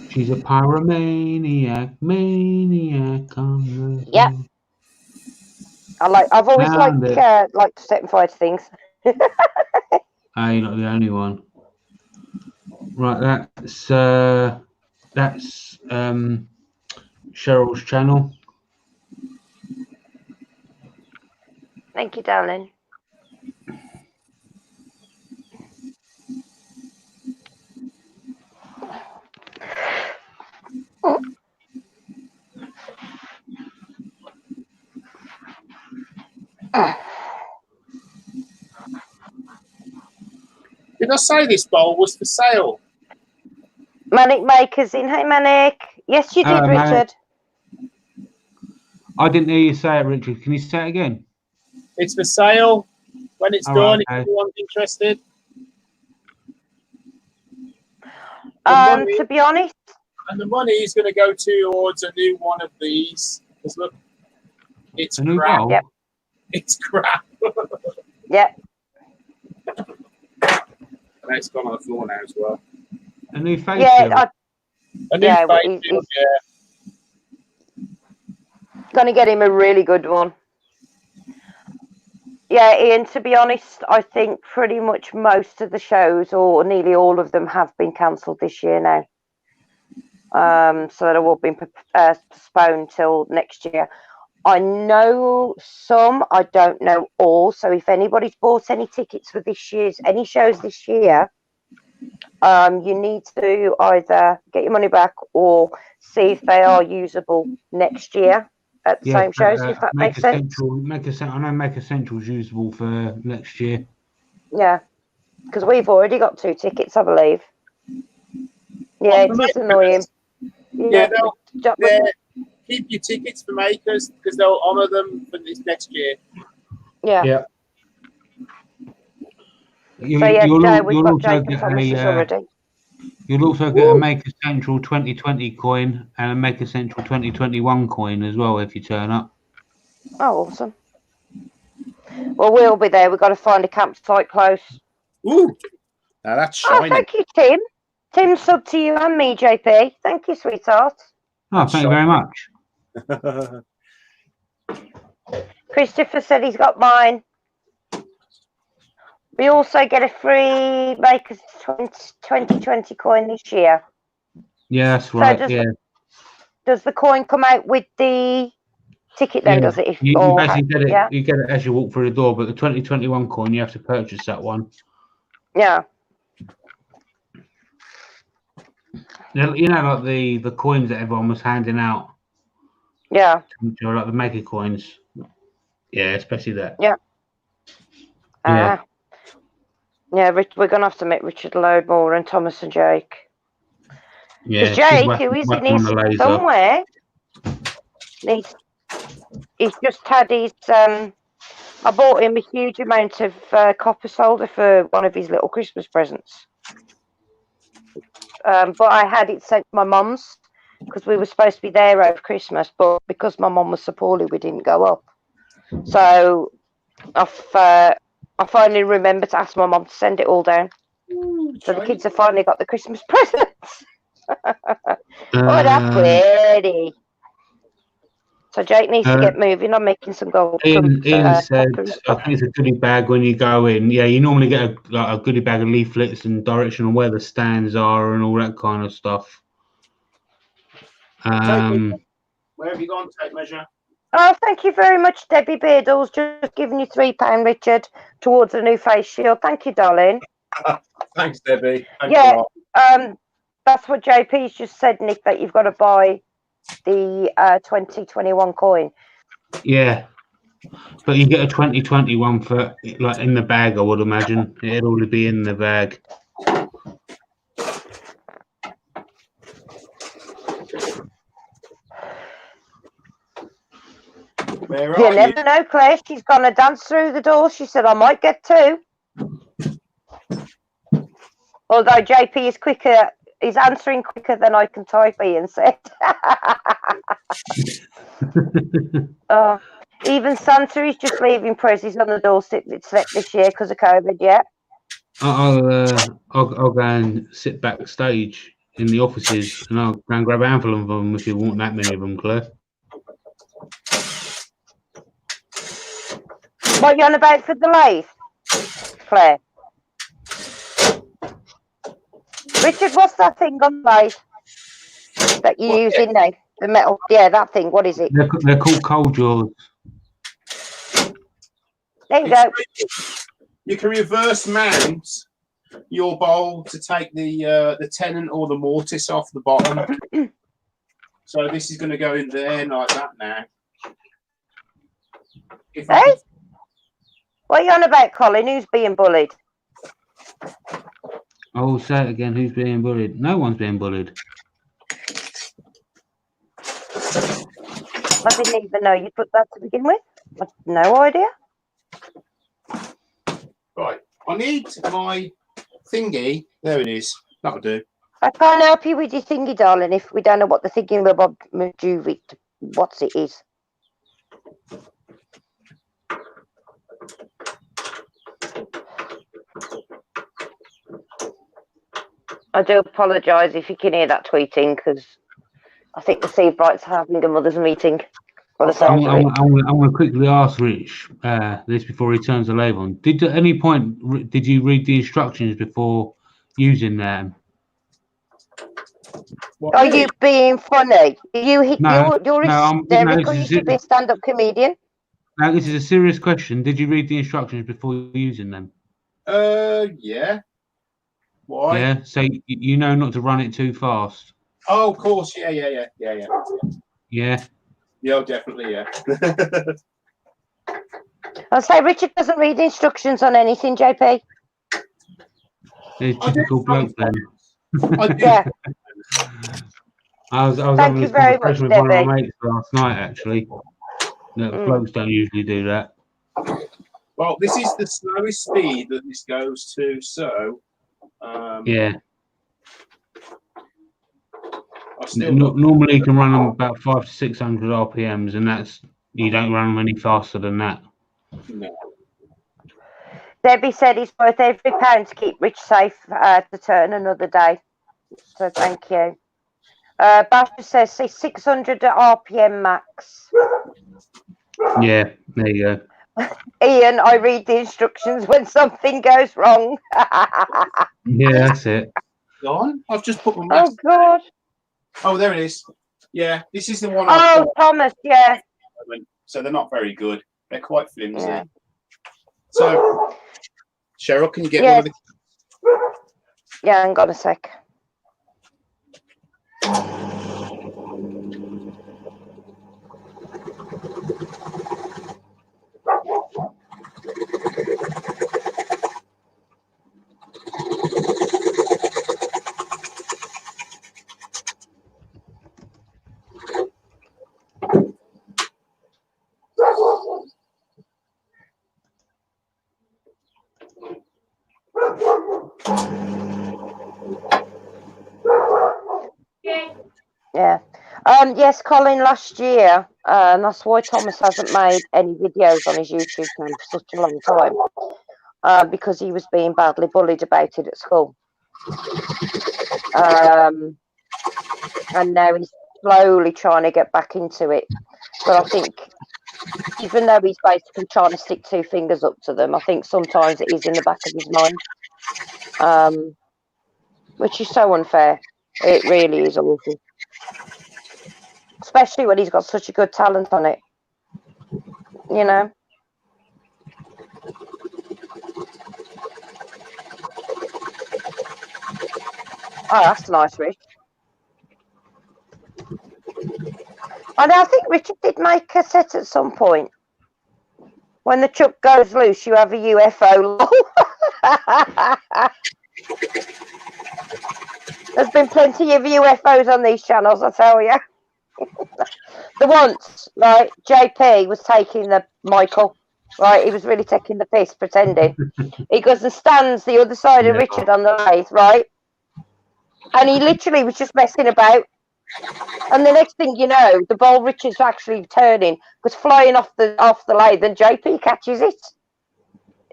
She's a pyromaniac, maniac on the Yeah. I've always liked setting fire to things. Ah, you're not the only one. Right, that's Cheryl's channel. Thank you, darling. Did I say this bowl was for sale? Manic Maker's in. Hey, Manic. Yes, you did, Hello, Richard. Manic. I didn't hear you say it, Richard. Can you say it again? It's for sale. When it's done, okay. if anyone's interested. To be honest, and the money is going to go towards a new one of these. Because look, it's crap. Bowl? Yep. It's crap. Yep. And it's gone on the floor now as well. A new face Yeah, a new face shield, Gonna get him a really good one. Yeah, Ian, to be honest, I think pretty much most of the shows, or nearly all of them, have been cancelled this year now. So that will be postponed till next year. I know some, I don't know all. So if anybody's bought any tickets for any shows this year, you need to either get your money back or see if they are usable next year at the same shows, if that makes sense. I know Maker Central's usable for next year. Yeah, because we've already got 2 tickets, I believe. Yeah, it is annoying. Yeah, they'll keep your tickets for Makers because they'll honour them for this next year. Yeah. Yeah. Joe, we've got Jacob Thomas's already. You'll also get a Maker Central 2020 coin and a Maker Central 2021 coin as well if you turn up. Oh, awesome. Well, we'll be there. We've got to find a campsite close. Ooh, now that's shiny. Oh, thank you, Tim. Tim subbed to you and me, JP. Thank you, sweetheart. Oh, thank you very much. Christopher said he's got mine. We also get a free Makers 2020 coin this year. Yeah, that's right. Does the coin come out with the ticket then, does it? You basically get it. Yeah. You get it as you walk through the door, but the 2021 coin, you have to purchase that one. Yeah. You know, like the coins that everyone was handing out. Yeah. Like the Maker coins. Yeah, especially that. Yeah. Yeah. Yeah, we're going to have to make Richard Loadmore and Thomas and Jake. Yeah. Jake, who is in his somewhere, he's just had his... I bought him a huge amount of copper solder for one of his little Christmas presents. But I had it sent to my mum's because we were supposed to be there over Christmas, but because my mum was so poorly, we didn't go up. So I finally remembered to ask my mum to send it all down. So the kids have finally got the Christmas presents. Oh, that's pretty. So Jake needs to get moving on making some gold. Ian said, coppers. I think it's a goodie bag when you go in. Yeah, you normally get a goodie bag of leaflets and direction on where the stands are and all that kind of stuff. Where have you gone? Take measure. Oh, thank you very much, Debbie Beardall's just giving you £3, Richard, towards a new face shield. Thank you, darling. Thanks, Debbie. Thanks Yeah. a lot. That's what JP's just said, Nick, that you've got to buy the 2021 coin. Yeah, but you get a 2021 for like in the bag. I would imagine it'd already be in the bag. Where You are never know, Claire. She's gonna dance through the door. She said, "I might get 2." Although JP is quicker, he's answering quicker than I can type. Ian said. Oh, even Santa is just leaving presents on the doorstep this year because of COVID. Yeah. I'll go and sit backstage in the offices, and I'll go and grab a handful of them if you want that many of them, Claire. What are you on about for the lathe, Claire? Richard, what's that thing on the lathe that you use in now? The metal, yeah, that thing. What is it? They're called cold jaws. There you go. You can reverse mount your bowl to take the tenon or the mortise off the bottom. So this is going to go in there like that now. Hey? What are you on about, Colin? Who's being bullied? I will say it again. Who's being bullied? No one's being bullied. I didn't even know you put that to begin with. I've no idea. Right. I need my thingy. There it is. That'll do. I can't help you with your thingy, darling, if we don't know what the thingy about what's it is. I do apologise if you can hear that tweeting, because I think the Seabrights are having a mothers' meeting. I'm going to quickly ask Rich this before he turns the lathe on. Did at any point did you read the instructions before using them? Are you being funny? You're hysterical. You should be a stand-up comedian. Now, this is a serious question. Did you read the instructions before using them? Yeah. Why? Yeah, so you know not to run it too fast. Oh, of course. Yeah. Yeah. Yeah, definitely, yeah. I'll say Richard doesn't read instructions on anything, JP. It's typical bloke then. Yeah. I was having this conversation with one of my mates last night, actually. No, blokes don't usually do that. Well, this is the slowest speed that this goes to, so... yeah. Normally you can run them about 500 to 600 RPMs, and that's you don't run them any faster than that. No. Debbie said it's worth every pound to keep Rich safe to turn another day. So thank you. Basher says 600 RPM max. Yeah, there you go. Ian, I read the instructions when something goes wrong. Yeah, that's it. Gone? I've just put my Oh, God. Oh, there it is. Yeah, this is the one. Oh, Thomas, yeah. So they're not very good. They're quite flimsy. Yeah. So, Cheryl, can you get one of the... Yeah, hang on a sec. Yeah. Yes, Colin, last year, that's why Thomas hasn't made any videos on his YouTube channel for such a long time, because he was being badly bullied about it at school. And now he's slowly trying to get back into it. But I think, even though he's basically trying to stick two fingers up to them, I think sometimes it is in the back of his mind, which is so unfair. It really is awful, especially when he's got such a good talent on it. You know. Oh, that's nice, Rich. And I think Richard did make a set at some point. When the chuck goes loose, you have a UFO. There's been plenty of UFOs on these channels, I tell you. The once, right, JP was taking the Michael, right, he was really taking the piss, pretending. He goes and stands the other side of Richard on the lathe, right? And he literally was just messing about. And the next thing you know, the ball Richard's actually turning, was flying off the lathe, and JP catches it.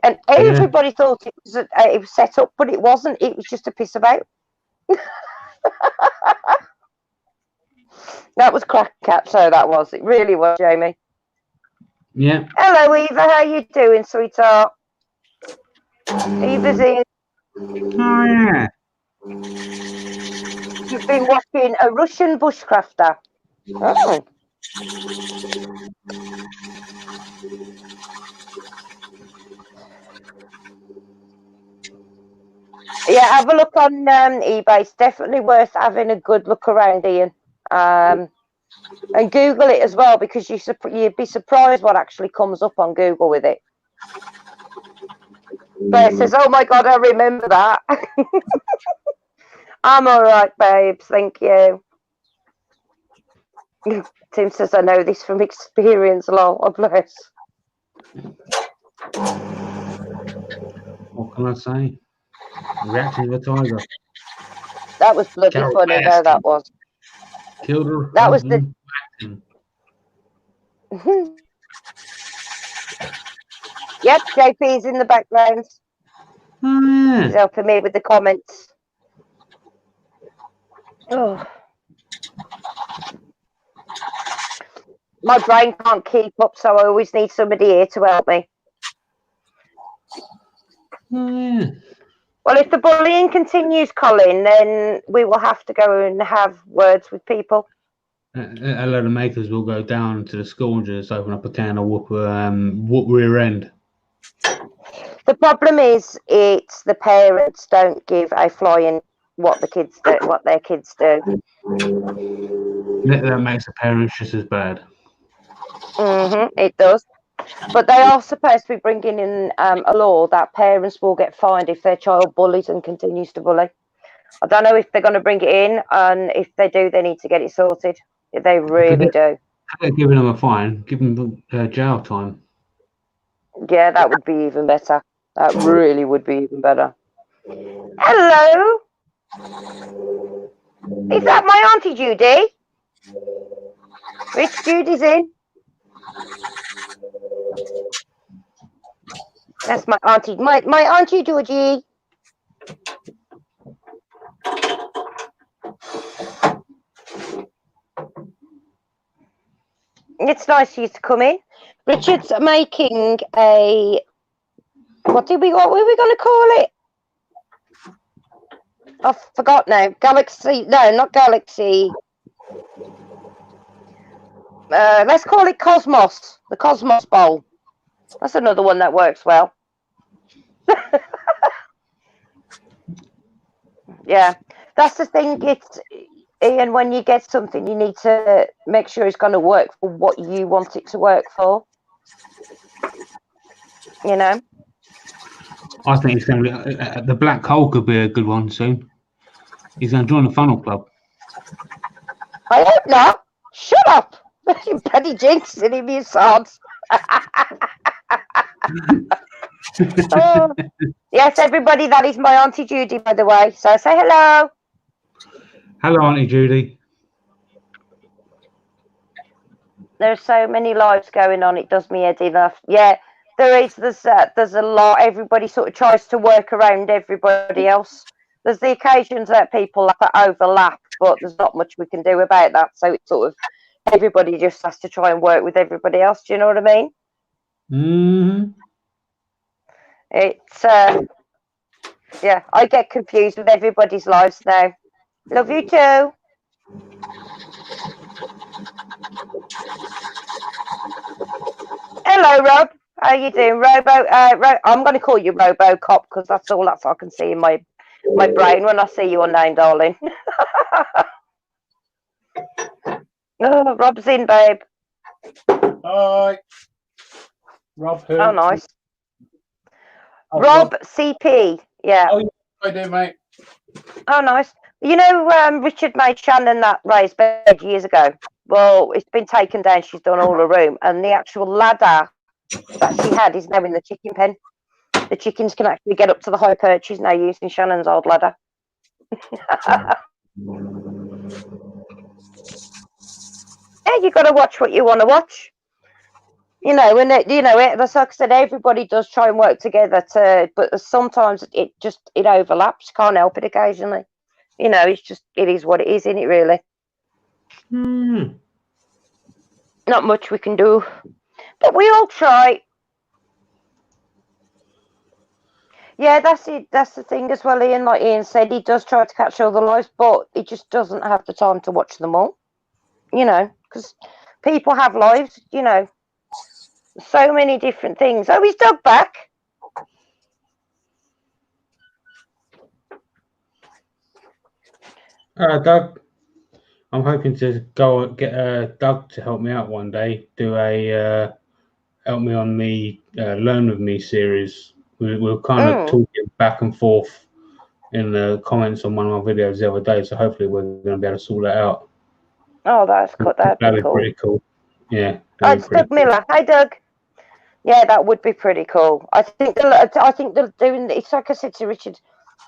And everybody thought it was set up, but it wasn't. It was just a piss about. That was crack cat, so that was. It really was, Jamie. Yeah. Hello, Eva. How you doing, sweetheart? Eva's in. Oh, yeah. You've been watching a Russian bushcrafter. Oh. Yeah, have a look on eBay. It's definitely worth having a good look around, Ian. And Google it as well, because you'd be surprised what actually comes up on Google with it. But it says, oh my God, I remember that. I'm all right, babes. Thank you. Tim says, I know this from experience, lol. Oh, bless. What can I say? Reacting to the tiger. That was bloody Carol funny, Baskin. though, that was. Killed her. That was the... Yep, JP's in the background. Oh, yeah. He's helping me with the comments. Oh. My brain can't keep up, so I always need somebody here to help me. Oh, yeah. Well, if the bullying continues, Colin, then we will have to go and have words with people. A lot of makers will go down to the school and just open up a can of whoop rear end. The problem is, it's the parents don't give a flying what their kids do. That makes the parents just as bad. It does. But they are supposed to be bringing in a law that parents will get fined if their child bullies and continues to bully. I don't know if they're going to bring it in, and if they do, they need to get it sorted. They really do. They're giving them a fine, give them jail time. Yeah, that would be even better. That really would be even better. Hello. Is that my Auntie Judy? Rich, Judy's in. That's my auntie. My Auntie Georgie. It's nice for you to come in. Richard's making a... What were we going to call it? I forgot now. Galaxy... No, not Galaxy. Let's call it Cosmos. The Cosmos Bowl. That's another one that works well. Yeah, that's the thing. It's Ian, when you get something, you need to make sure it's going to work for what you want it to work for. You know. I think it's going to be the Black Hole could be a good one soon. He's going to join the Funnel Club. I hope not. Shut up. Bloody jinxing him, you sods. Oh, yes, everybody, that is my Auntie Judy, by the way. So say hello. Hello, Auntie Judy. There's so many lives going on, it does me head enough. Yeah, there's a lot. Everybody sort of tries to work around everybody else. There's the occasions that people overlap, but there's not much we can do about that. So it sort of everybody just has to try and work with everybody else. Do you know what I mean? Mm-hmm. It's yeah, I get confused with everybody's lives now. Love you too. Hello, Rob. How you doing, I'm going to call you RoboCop because that's all I can see in my brain when I see your name, darling. Oh, Rob's in, babe. Hi. Rob who? Oh, nice. Oh, Rob CP. Yeah. Oh, yeah, I do, mate. Oh, nice. You know, Richard made Shannon that raised bed years ago. Well, it's been taken down. She's done all her room, and the actual ladder that she had is now in the chicken pen. The chickens can actually get up to the high perches now using Shannon's old ladder. Yeah, you got to watch what you want to watch. You know, and that's like I said, everybody does try and work together but sometimes it overlaps. Can't help it occasionally. You know, it is what it is, isn't it, really? Not much we can do. But we all try. Yeah, that's it. That's the thing as well, Ian. Like Ian said, he does try to catch all the lives, but he just doesn't have the time to watch them all. You know, because people have lives, you know. So many different things. Oh, is Doug back? Doug, I'm hoping to go get Doug to help me out one day. Do a help me on the Learn With Me series. We're kind of talking back and forth in the comments on one of my videos the other day, so hopefully we're going to be able to sort that out. Oh, that's cool. That'd be cool. Pretty cool. Yeah. Oh, it's Doug Miller. Hi, Doug. Yeah, that would be pretty cool. I think they're doing. It's like I said to Richard,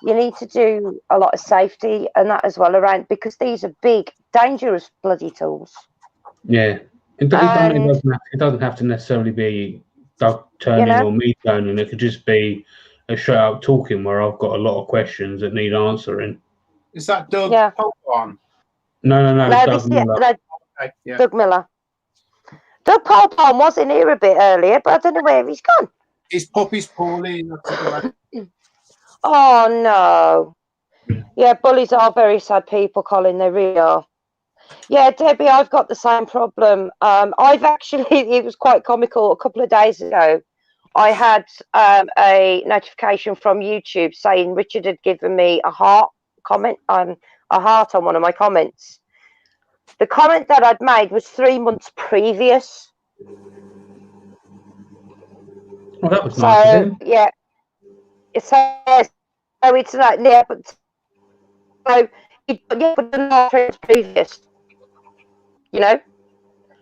you need to do a lot of safety and that as well around, because these are big, dangerous bloody tools. Yeah, it doesn't have to necessarily be Doug turning or me turning. It could just be a straight up talking where I've got a lot of questions that need answering. Is that Doug? Yeah. On? No, Doug Miller. Okay, yeah. Doug Miller. Doug Polpon was in here a bit earlier, but I don't know where he's gone. His puppy's poorly. Oh, no. Yeah, bullies are very sad people, Colin. They really are. Yeah, Debbie, I've got the same problem. I've actually, it was quite comical. A couple of days ago, I had a notification from YouTube saying Richard had given me a heart comment, a heart on one of my comments. The comment that I'd made was 3 months previous. Well, that was nice of him. Yeah. So it's like, yeah, but so but 3 months previous. You know?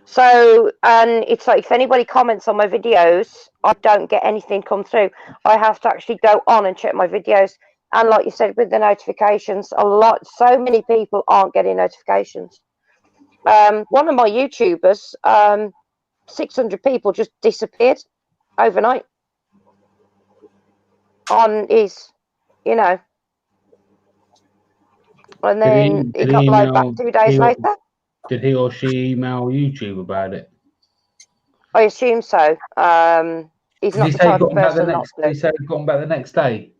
So, and it's like if anybody comments on my videos, I don't get anything come through. I have to actually go on and check my videos. And like you said, with the notifications, so many people aren't getting notifications. One of my YouTubers, 600 people just disappeared overnight on his, you know, and then he got like back 2 days later. Did he or she email YouTube about it? I assume so. He's not the type of person not to. Did he say he got back the next day?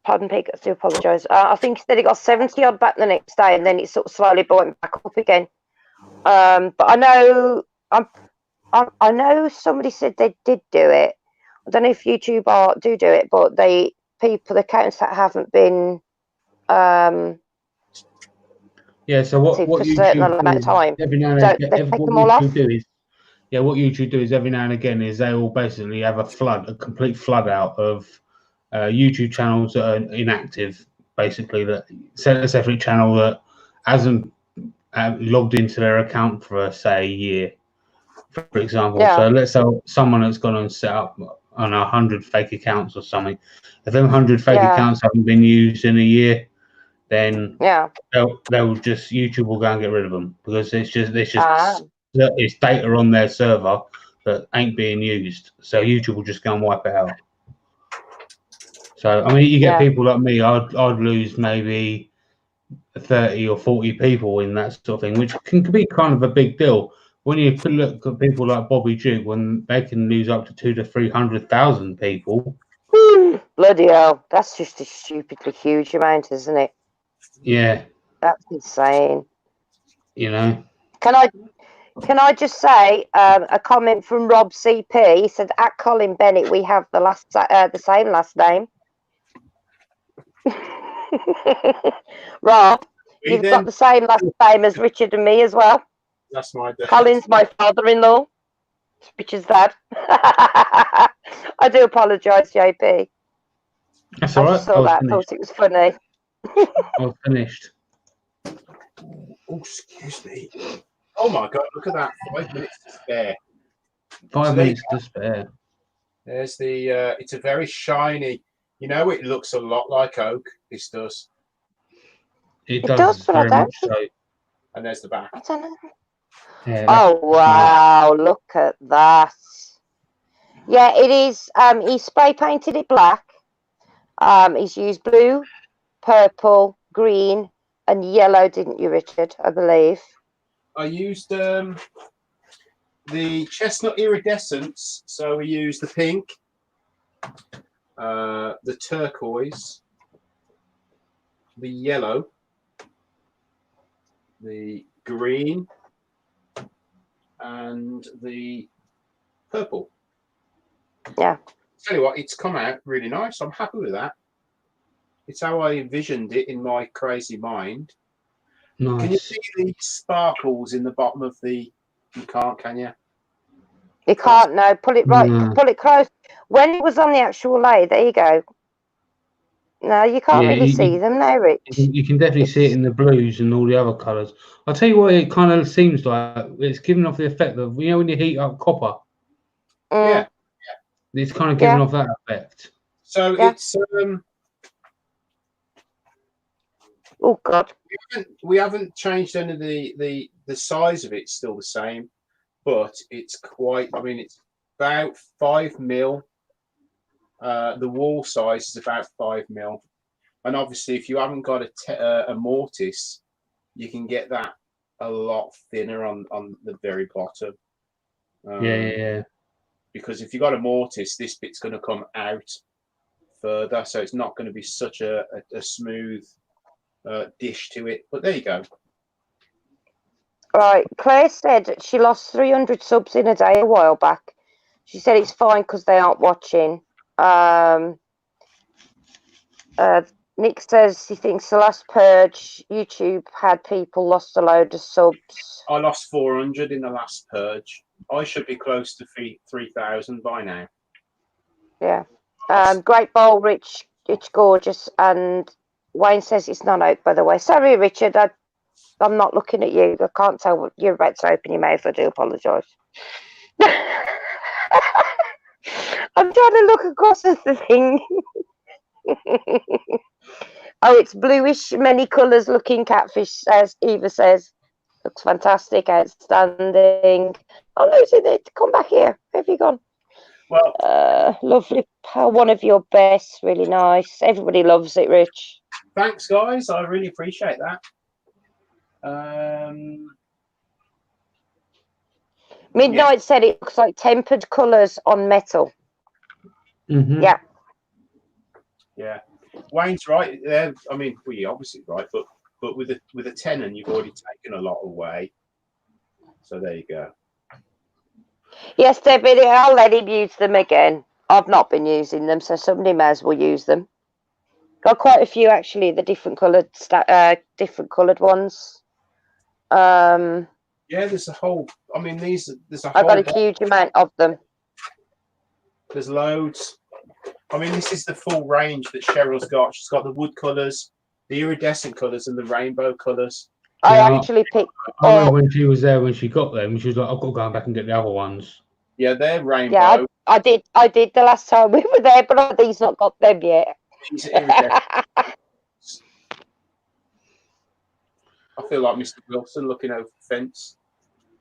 Pardon, Pete, I do apologise. I think he said he got 70 odd back the next day, and then it sort of slowly went back up again. But I know, I know somebody said they did do it. I don't know if YouTube do it, but the accounts that haven't been yeah. So what YouTube every now and again, what YouTube do is every now and again is they will basically have a complete flood out of YouTube channels that are inactive, basically. That let's say every channel that hasn't logged into their account for say a year, for example. So let's say someone that's gone and set up on 100 fake accounts or something. If them 100 fake accounts haven't been used in a year, then they'll just, YouTube will go and get rid of them, because it's data on their server that ain't being used. So YouTube will just go and wipe it out. So I mean, you get people like me. I'd lose maybe 30 or 40 people in that sort of thing, which can be kind of a big deal. When you look at people like Bobby Duke, when they can lose up to 200,000 to 300,000 people. Bloody hell, that's just a stupidly huge amount, isn't it? Yeah, That's insane. you know. Can I just say a comment from Rob CP? He said, "At Colin Bennett, we have the same last name." Rob, you've got the same last name as Richard and me as well. That's my dad. Colin's my father-in-law. Richard's dad. I do apologise, JP. That's all right. I saw that. Thought it was funny. I was finished. Oh, excuse me. Oh my God! Look at that. 5 minutes to spare. 5 minutes to spare. There's the. It's a very shiny. You know, it looks a lot like oak. This does. It does but I very don't much so. And there's the back. I don't know. Yeah, Oh wow! Look at that. Yeah, it is. He spray painted it black. He's used blue, purple, green, and yellow. Didn't you, Richard? I believe. I used the chestnut iridescence. So we used the pink, the turquoise, the yellow, the green, and the purple. Yeah. Tell you what, it's come out really nice. I'm happy with that. It's how I envisioned it in my crazy mind. nice. Can you see the sparkles in the bottom of the? You can't, can you? You can't. No, pull it right. No. Pull it close. When it was on the actual lay, there you go. No, you can't Yeah, really see them now, Rich. You can definitely see it in the blues and all the other colours. I'll tell you what it kind of seems like. It's giving off the effect of, you know, when you heat up copper, Yeah. it's kind of giving off that effect. So Yeah. it's Oh God. we haven't changed any of the size of it. It's still the same, but it's quite. I mean, it's about 5 mil. The wall size is about 5 mil, and obviously, if you haven't got a mortise, you can get that a lot thinner on the very bottom. Yeah. Because if you got a mortise, this bit's going to come out further, so it's not going to be such a smooth dish to it. But there you go. Right. Claire said she lost 300 subs in a day a while back. She said it's fine because they aren't watching. Nick says he thinks the last purge YouTube had people lost a load of subs. I lost 400 in the last purge. I should be close to 3,000 by now. Yeah. Great bowl, Rich. It's gorgeous. And Wayne says it's not out, by the way. Sorry, Richard. I'm not looking at you. I can't tell what you're about to open your mouth. I do apologise. I'm trying to look across at the thing. Oh, it's bluish, many colours looking catfish, as Eva says. Looks fantastic, outstanding. Oh, no, it's in there. Come back here. Where have you gone? Well, lovely. One of your best. Really nice. Everybody loves it, Rich. Thanks, guys. I really appreciate that. Midnight said it looks like tempered colours on metal. Mm-hmm. Yeah. Yeah. Wayne's right there. I mean, you're obviously right, but with a tenon, you've already taken a lot away. So there you go. Yes, David, I'll let him use them again. I've not been using them, so somebody may as well use them. Got quite a few actually, the different coloured ones. Yeah, there's a whole. I mean, there's a whole. I've got a huge amount of them. There's loads. I mean, this is the full range that Cheryl's got. She's got the wood colours, the iridescent colours, and the rainbow colours. I actually picked. I remember when she was there, when she got them, she was like, I've got to go back and get the other ones. Yeah, they're rainbow. Yeah, I did the last time we were there, but these not got them yet. These are iridescent. I feel like Mr. Wilson looking over the fence.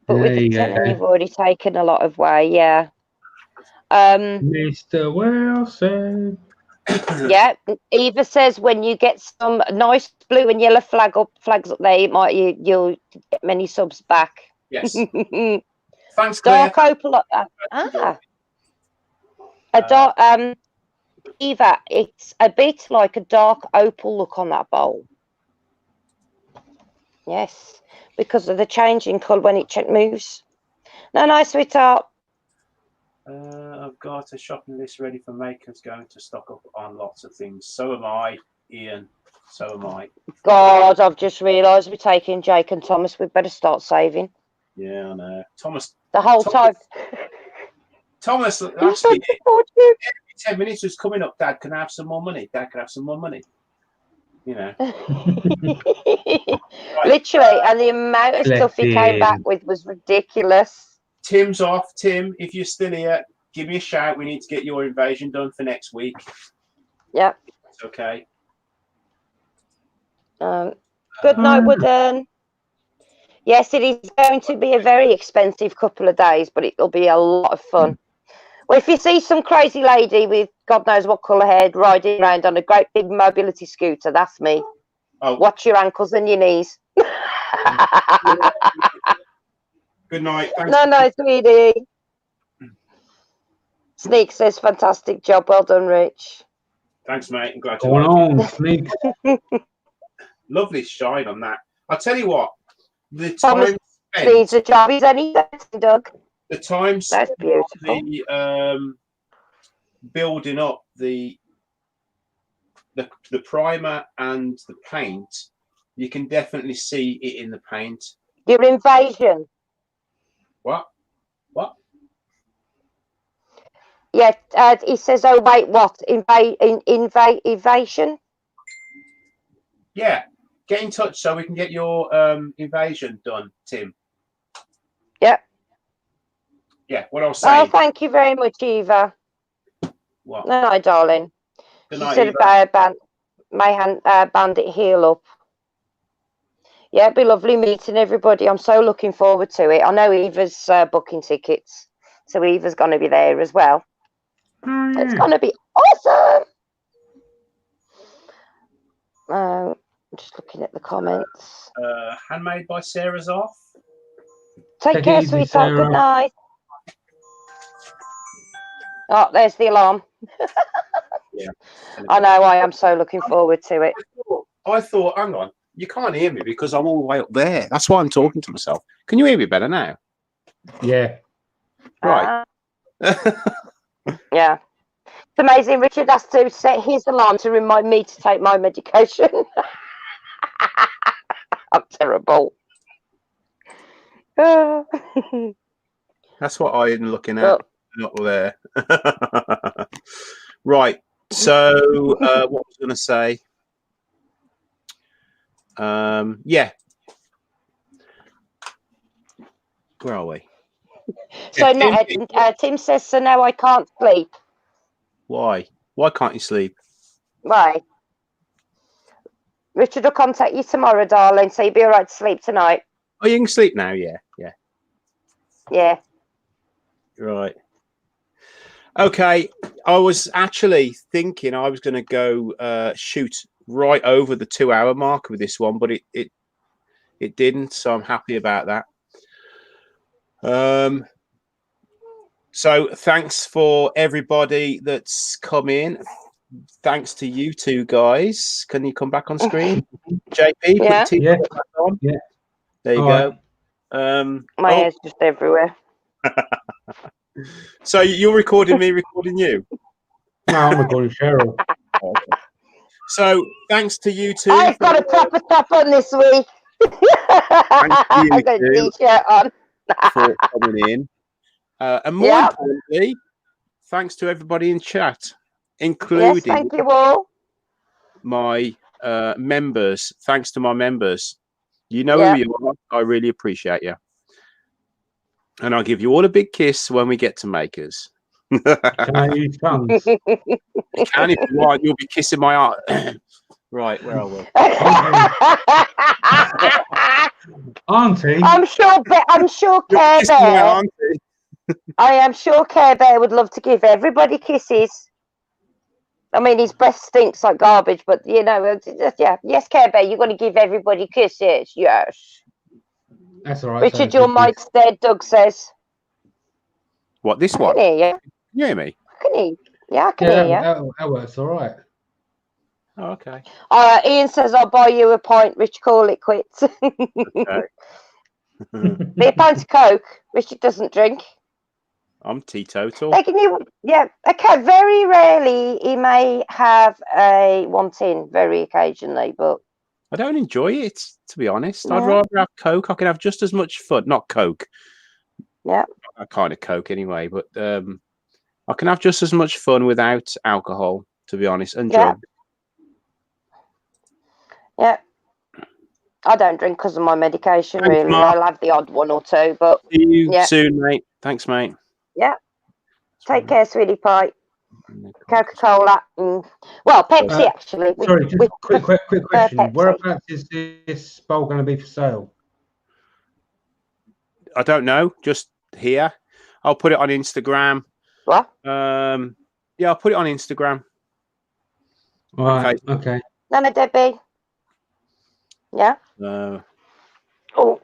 But with the tenon, you've already taken a lot of way, yeah. Mr. Wilson. Yeah, Eva says when you get some nice blue and yellow flags up there, you'll get many subs back. Yes. Thanks, Claire. Dark opal like that. A dark Eva, it's a bit like a dark opal look on that bowl. Yes, because of the change in colour when it moves. No, sweetheart. I've got a shopping list ready for makers going to stock up on lots of things. So am I, Ian. So am I. God, I've just realised we're taking Jake and Thomas. We'd better start saving. Yeah, I know. Thomas. The whole time. Thomas, actually, every 10 minutes was coming up. Dad, can I have some more money? Dad, can I have some more money? You know. Literally, and the amount of stuff he came back with was ridiculous. Tim's off. Tim, if you're still here, give me a shout. We need to get your invasion done for next week. Yep. It's okay. Good night, Wooden. Yes, it is going to be a very expensive couple of days, but it'll be a lot of fun. Well, if you see some crazy lady with God knows what colour hair riding around on a great big mobility scooter, that's me. Oh. Watch your ankles and your knees. Good night. Thanks. No, sweetie. Sneak says, fantastic job. Well done, Rich. Thanks, mate. I'm glad to Going on, Sneak. Lovely shine on that. I'll tell you what. The Thomas time needs a job. Is any Doug? The time That's beautiful. The building up the primer and the paint, you can definitely see it in the paint. Your invasion. What? Yeah, he says, oh, wait, what? Invasion? Yeah. Get in touch so we can get your invasion done, Tim. Yep. Yeah, what I was saying. Oh, thank you very much, Eva. What? No, darling. Good She night, said Eva. about Bandit Heal Up. Yeah, it'd be lovely meeting everybody. I'm so looking forward to it. I know Eva's booking tickets, so Eva's going to be there as well. It's going to be awesome. I'm just looking at the comments. Handmade by Sarah's off. Take care, easy, sweetheart. Sarah. Good night. Oh, there's the alarm. Yeah. I know. I am so looking forward to it. I thought, hang on, you can't hear me because I'm all the way up there. That's why I'm talking to myself. Can you hear me better now? Yeah. Right. Yeah. It's amazing. Richard has to set his alarm to remind me to take my medication. I'm terrible. That's what I'm looking at. Not there. Right. So what was I going to say? Yeah. Where are we? So no, Tim says, so now I can't sleep. Why? Why can't you sleep? Why? Richard will contact you tomorrow, darling, so you'll be all right to sleep tonight. Oh, you can sleep now? Yeah. Yeah. Right. Okay. I was actually thinking I was going to go shoot right over the 2-hour mark with this one, but it didn't, so I'm happy about that. So thanks for everybody that's come in. Thanks to you two guys. Can you come back on screen? JP, Yeah. put your back on. Yeah. There you All go. My hair's just everywhere. So you're recording me, recording you? No, I'm recording Cheryl. Okay. So thanks to you two. I've got a proper top on this week. I've got a t-shirt on. For coming in. And more importantly, thanks to everybody in chat, including yes, thank you all. My members. Thanks to my members. You know who you are. I really appreciate you. And I'll give you all a big kiss when we get to Makers. Can I use tongues? You can if you want. You'll be kissing my heart. Right, where are we? Auntie? I'm sure Care Bear. I am sure Care Bear would love to give everybody kisses. I mean, his breath stinks like garbage, but you know, yeah. Yes, Care Bear, you're going to give everybody kisses. Yes. That's all right. Richard, so your good. mic's dead. Doug says. What, this I one? can hear you. Can you hear me? I can hear. Yeah, I can Yeah, hear you. that works all right. Oh, okay. Ian says, "I'll buy you a pint." Rich, call it quits. Okay. Be a pint of Coke. Richard doesn't drink. I'm teetotal. Like, yeah, okay. Very rarely he may have a one tin, very occasionally, but I don't enjoy it, to be honest. No. I'd rather have Coke. I can have just as much fun. Not Coke. yeah, A kind of Coke anyway, but I can have just as much fun without alcohol, to be honest, and Yeah. drugs. yeah. I don't drink because of my medication. Thanks, Really, Mark. I'll have the odd one or two, but See you Yeah. soon, mate. Thanks, mate. take care, sweetie pie. Coca-Cola. Well, Pepsi actually. Sorry, just quick question. Pepsi. Whereabouts is this bowl going to be for sale? I don't know. Just here. I'll put it on Instagram. What? Yeah, I'll put it on Instagram. All right. Okay. Nana Debbie. Yeah. Oh,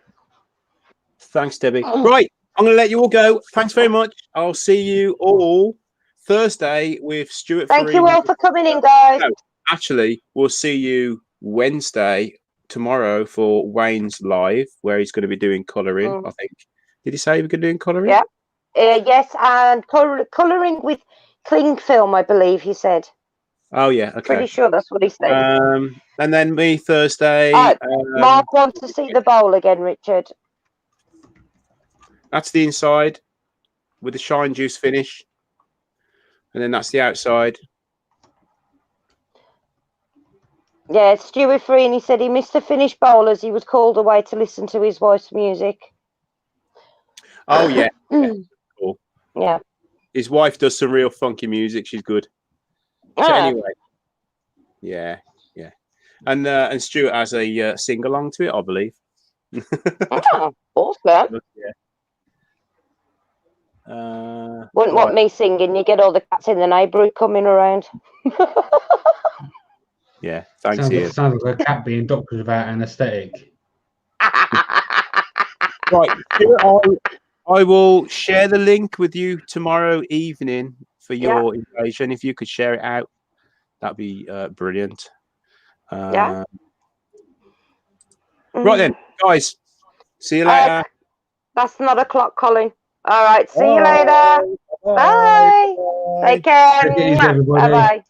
Thanks, Debbie. Right, I'm going to let you all go. Thanks very much. I'll see you all Thursday with Stuart. thank you Farina. all for coming in, guys. No, actually, we'll see you Wednesday tomorrow for Wayne's live, where he's going to be doing colouring. I think. Did he say he was going to be doing colouring? Yeah. Yes, and colouring with cling film, I believe he said. Oh yeah. Okay. Pretty sure that's what he said. And then me Thursday. Mark wants to see the bowl again, Richard. That's the inside with the shine juice finish, and then that's the outside. Yeah, Stuart Freeney said he missed the finished bowl as he was called away to listen to his wife's music. Oh yeah. Cool. Yeah. His wife does some real funky music. She's good. So anyway, yeah. And Stuart has a sing along to it, I believe. Oh, awesome. Yeah. Wouldn't want me singing. You get all the cats in the neighbourhood coming around. Yeah, thanks, Ian. Sounds like a cat being doctored without anaesthetic. Right, I will share the link with you tomorrow evening for your invasion. If you could share it out, that'd be brilliant. Yeah. Right then, guys. See you later. That's not a clock, Colin. All right. See you later. Bye. Take care. Take it easy, everybody. Bye bye.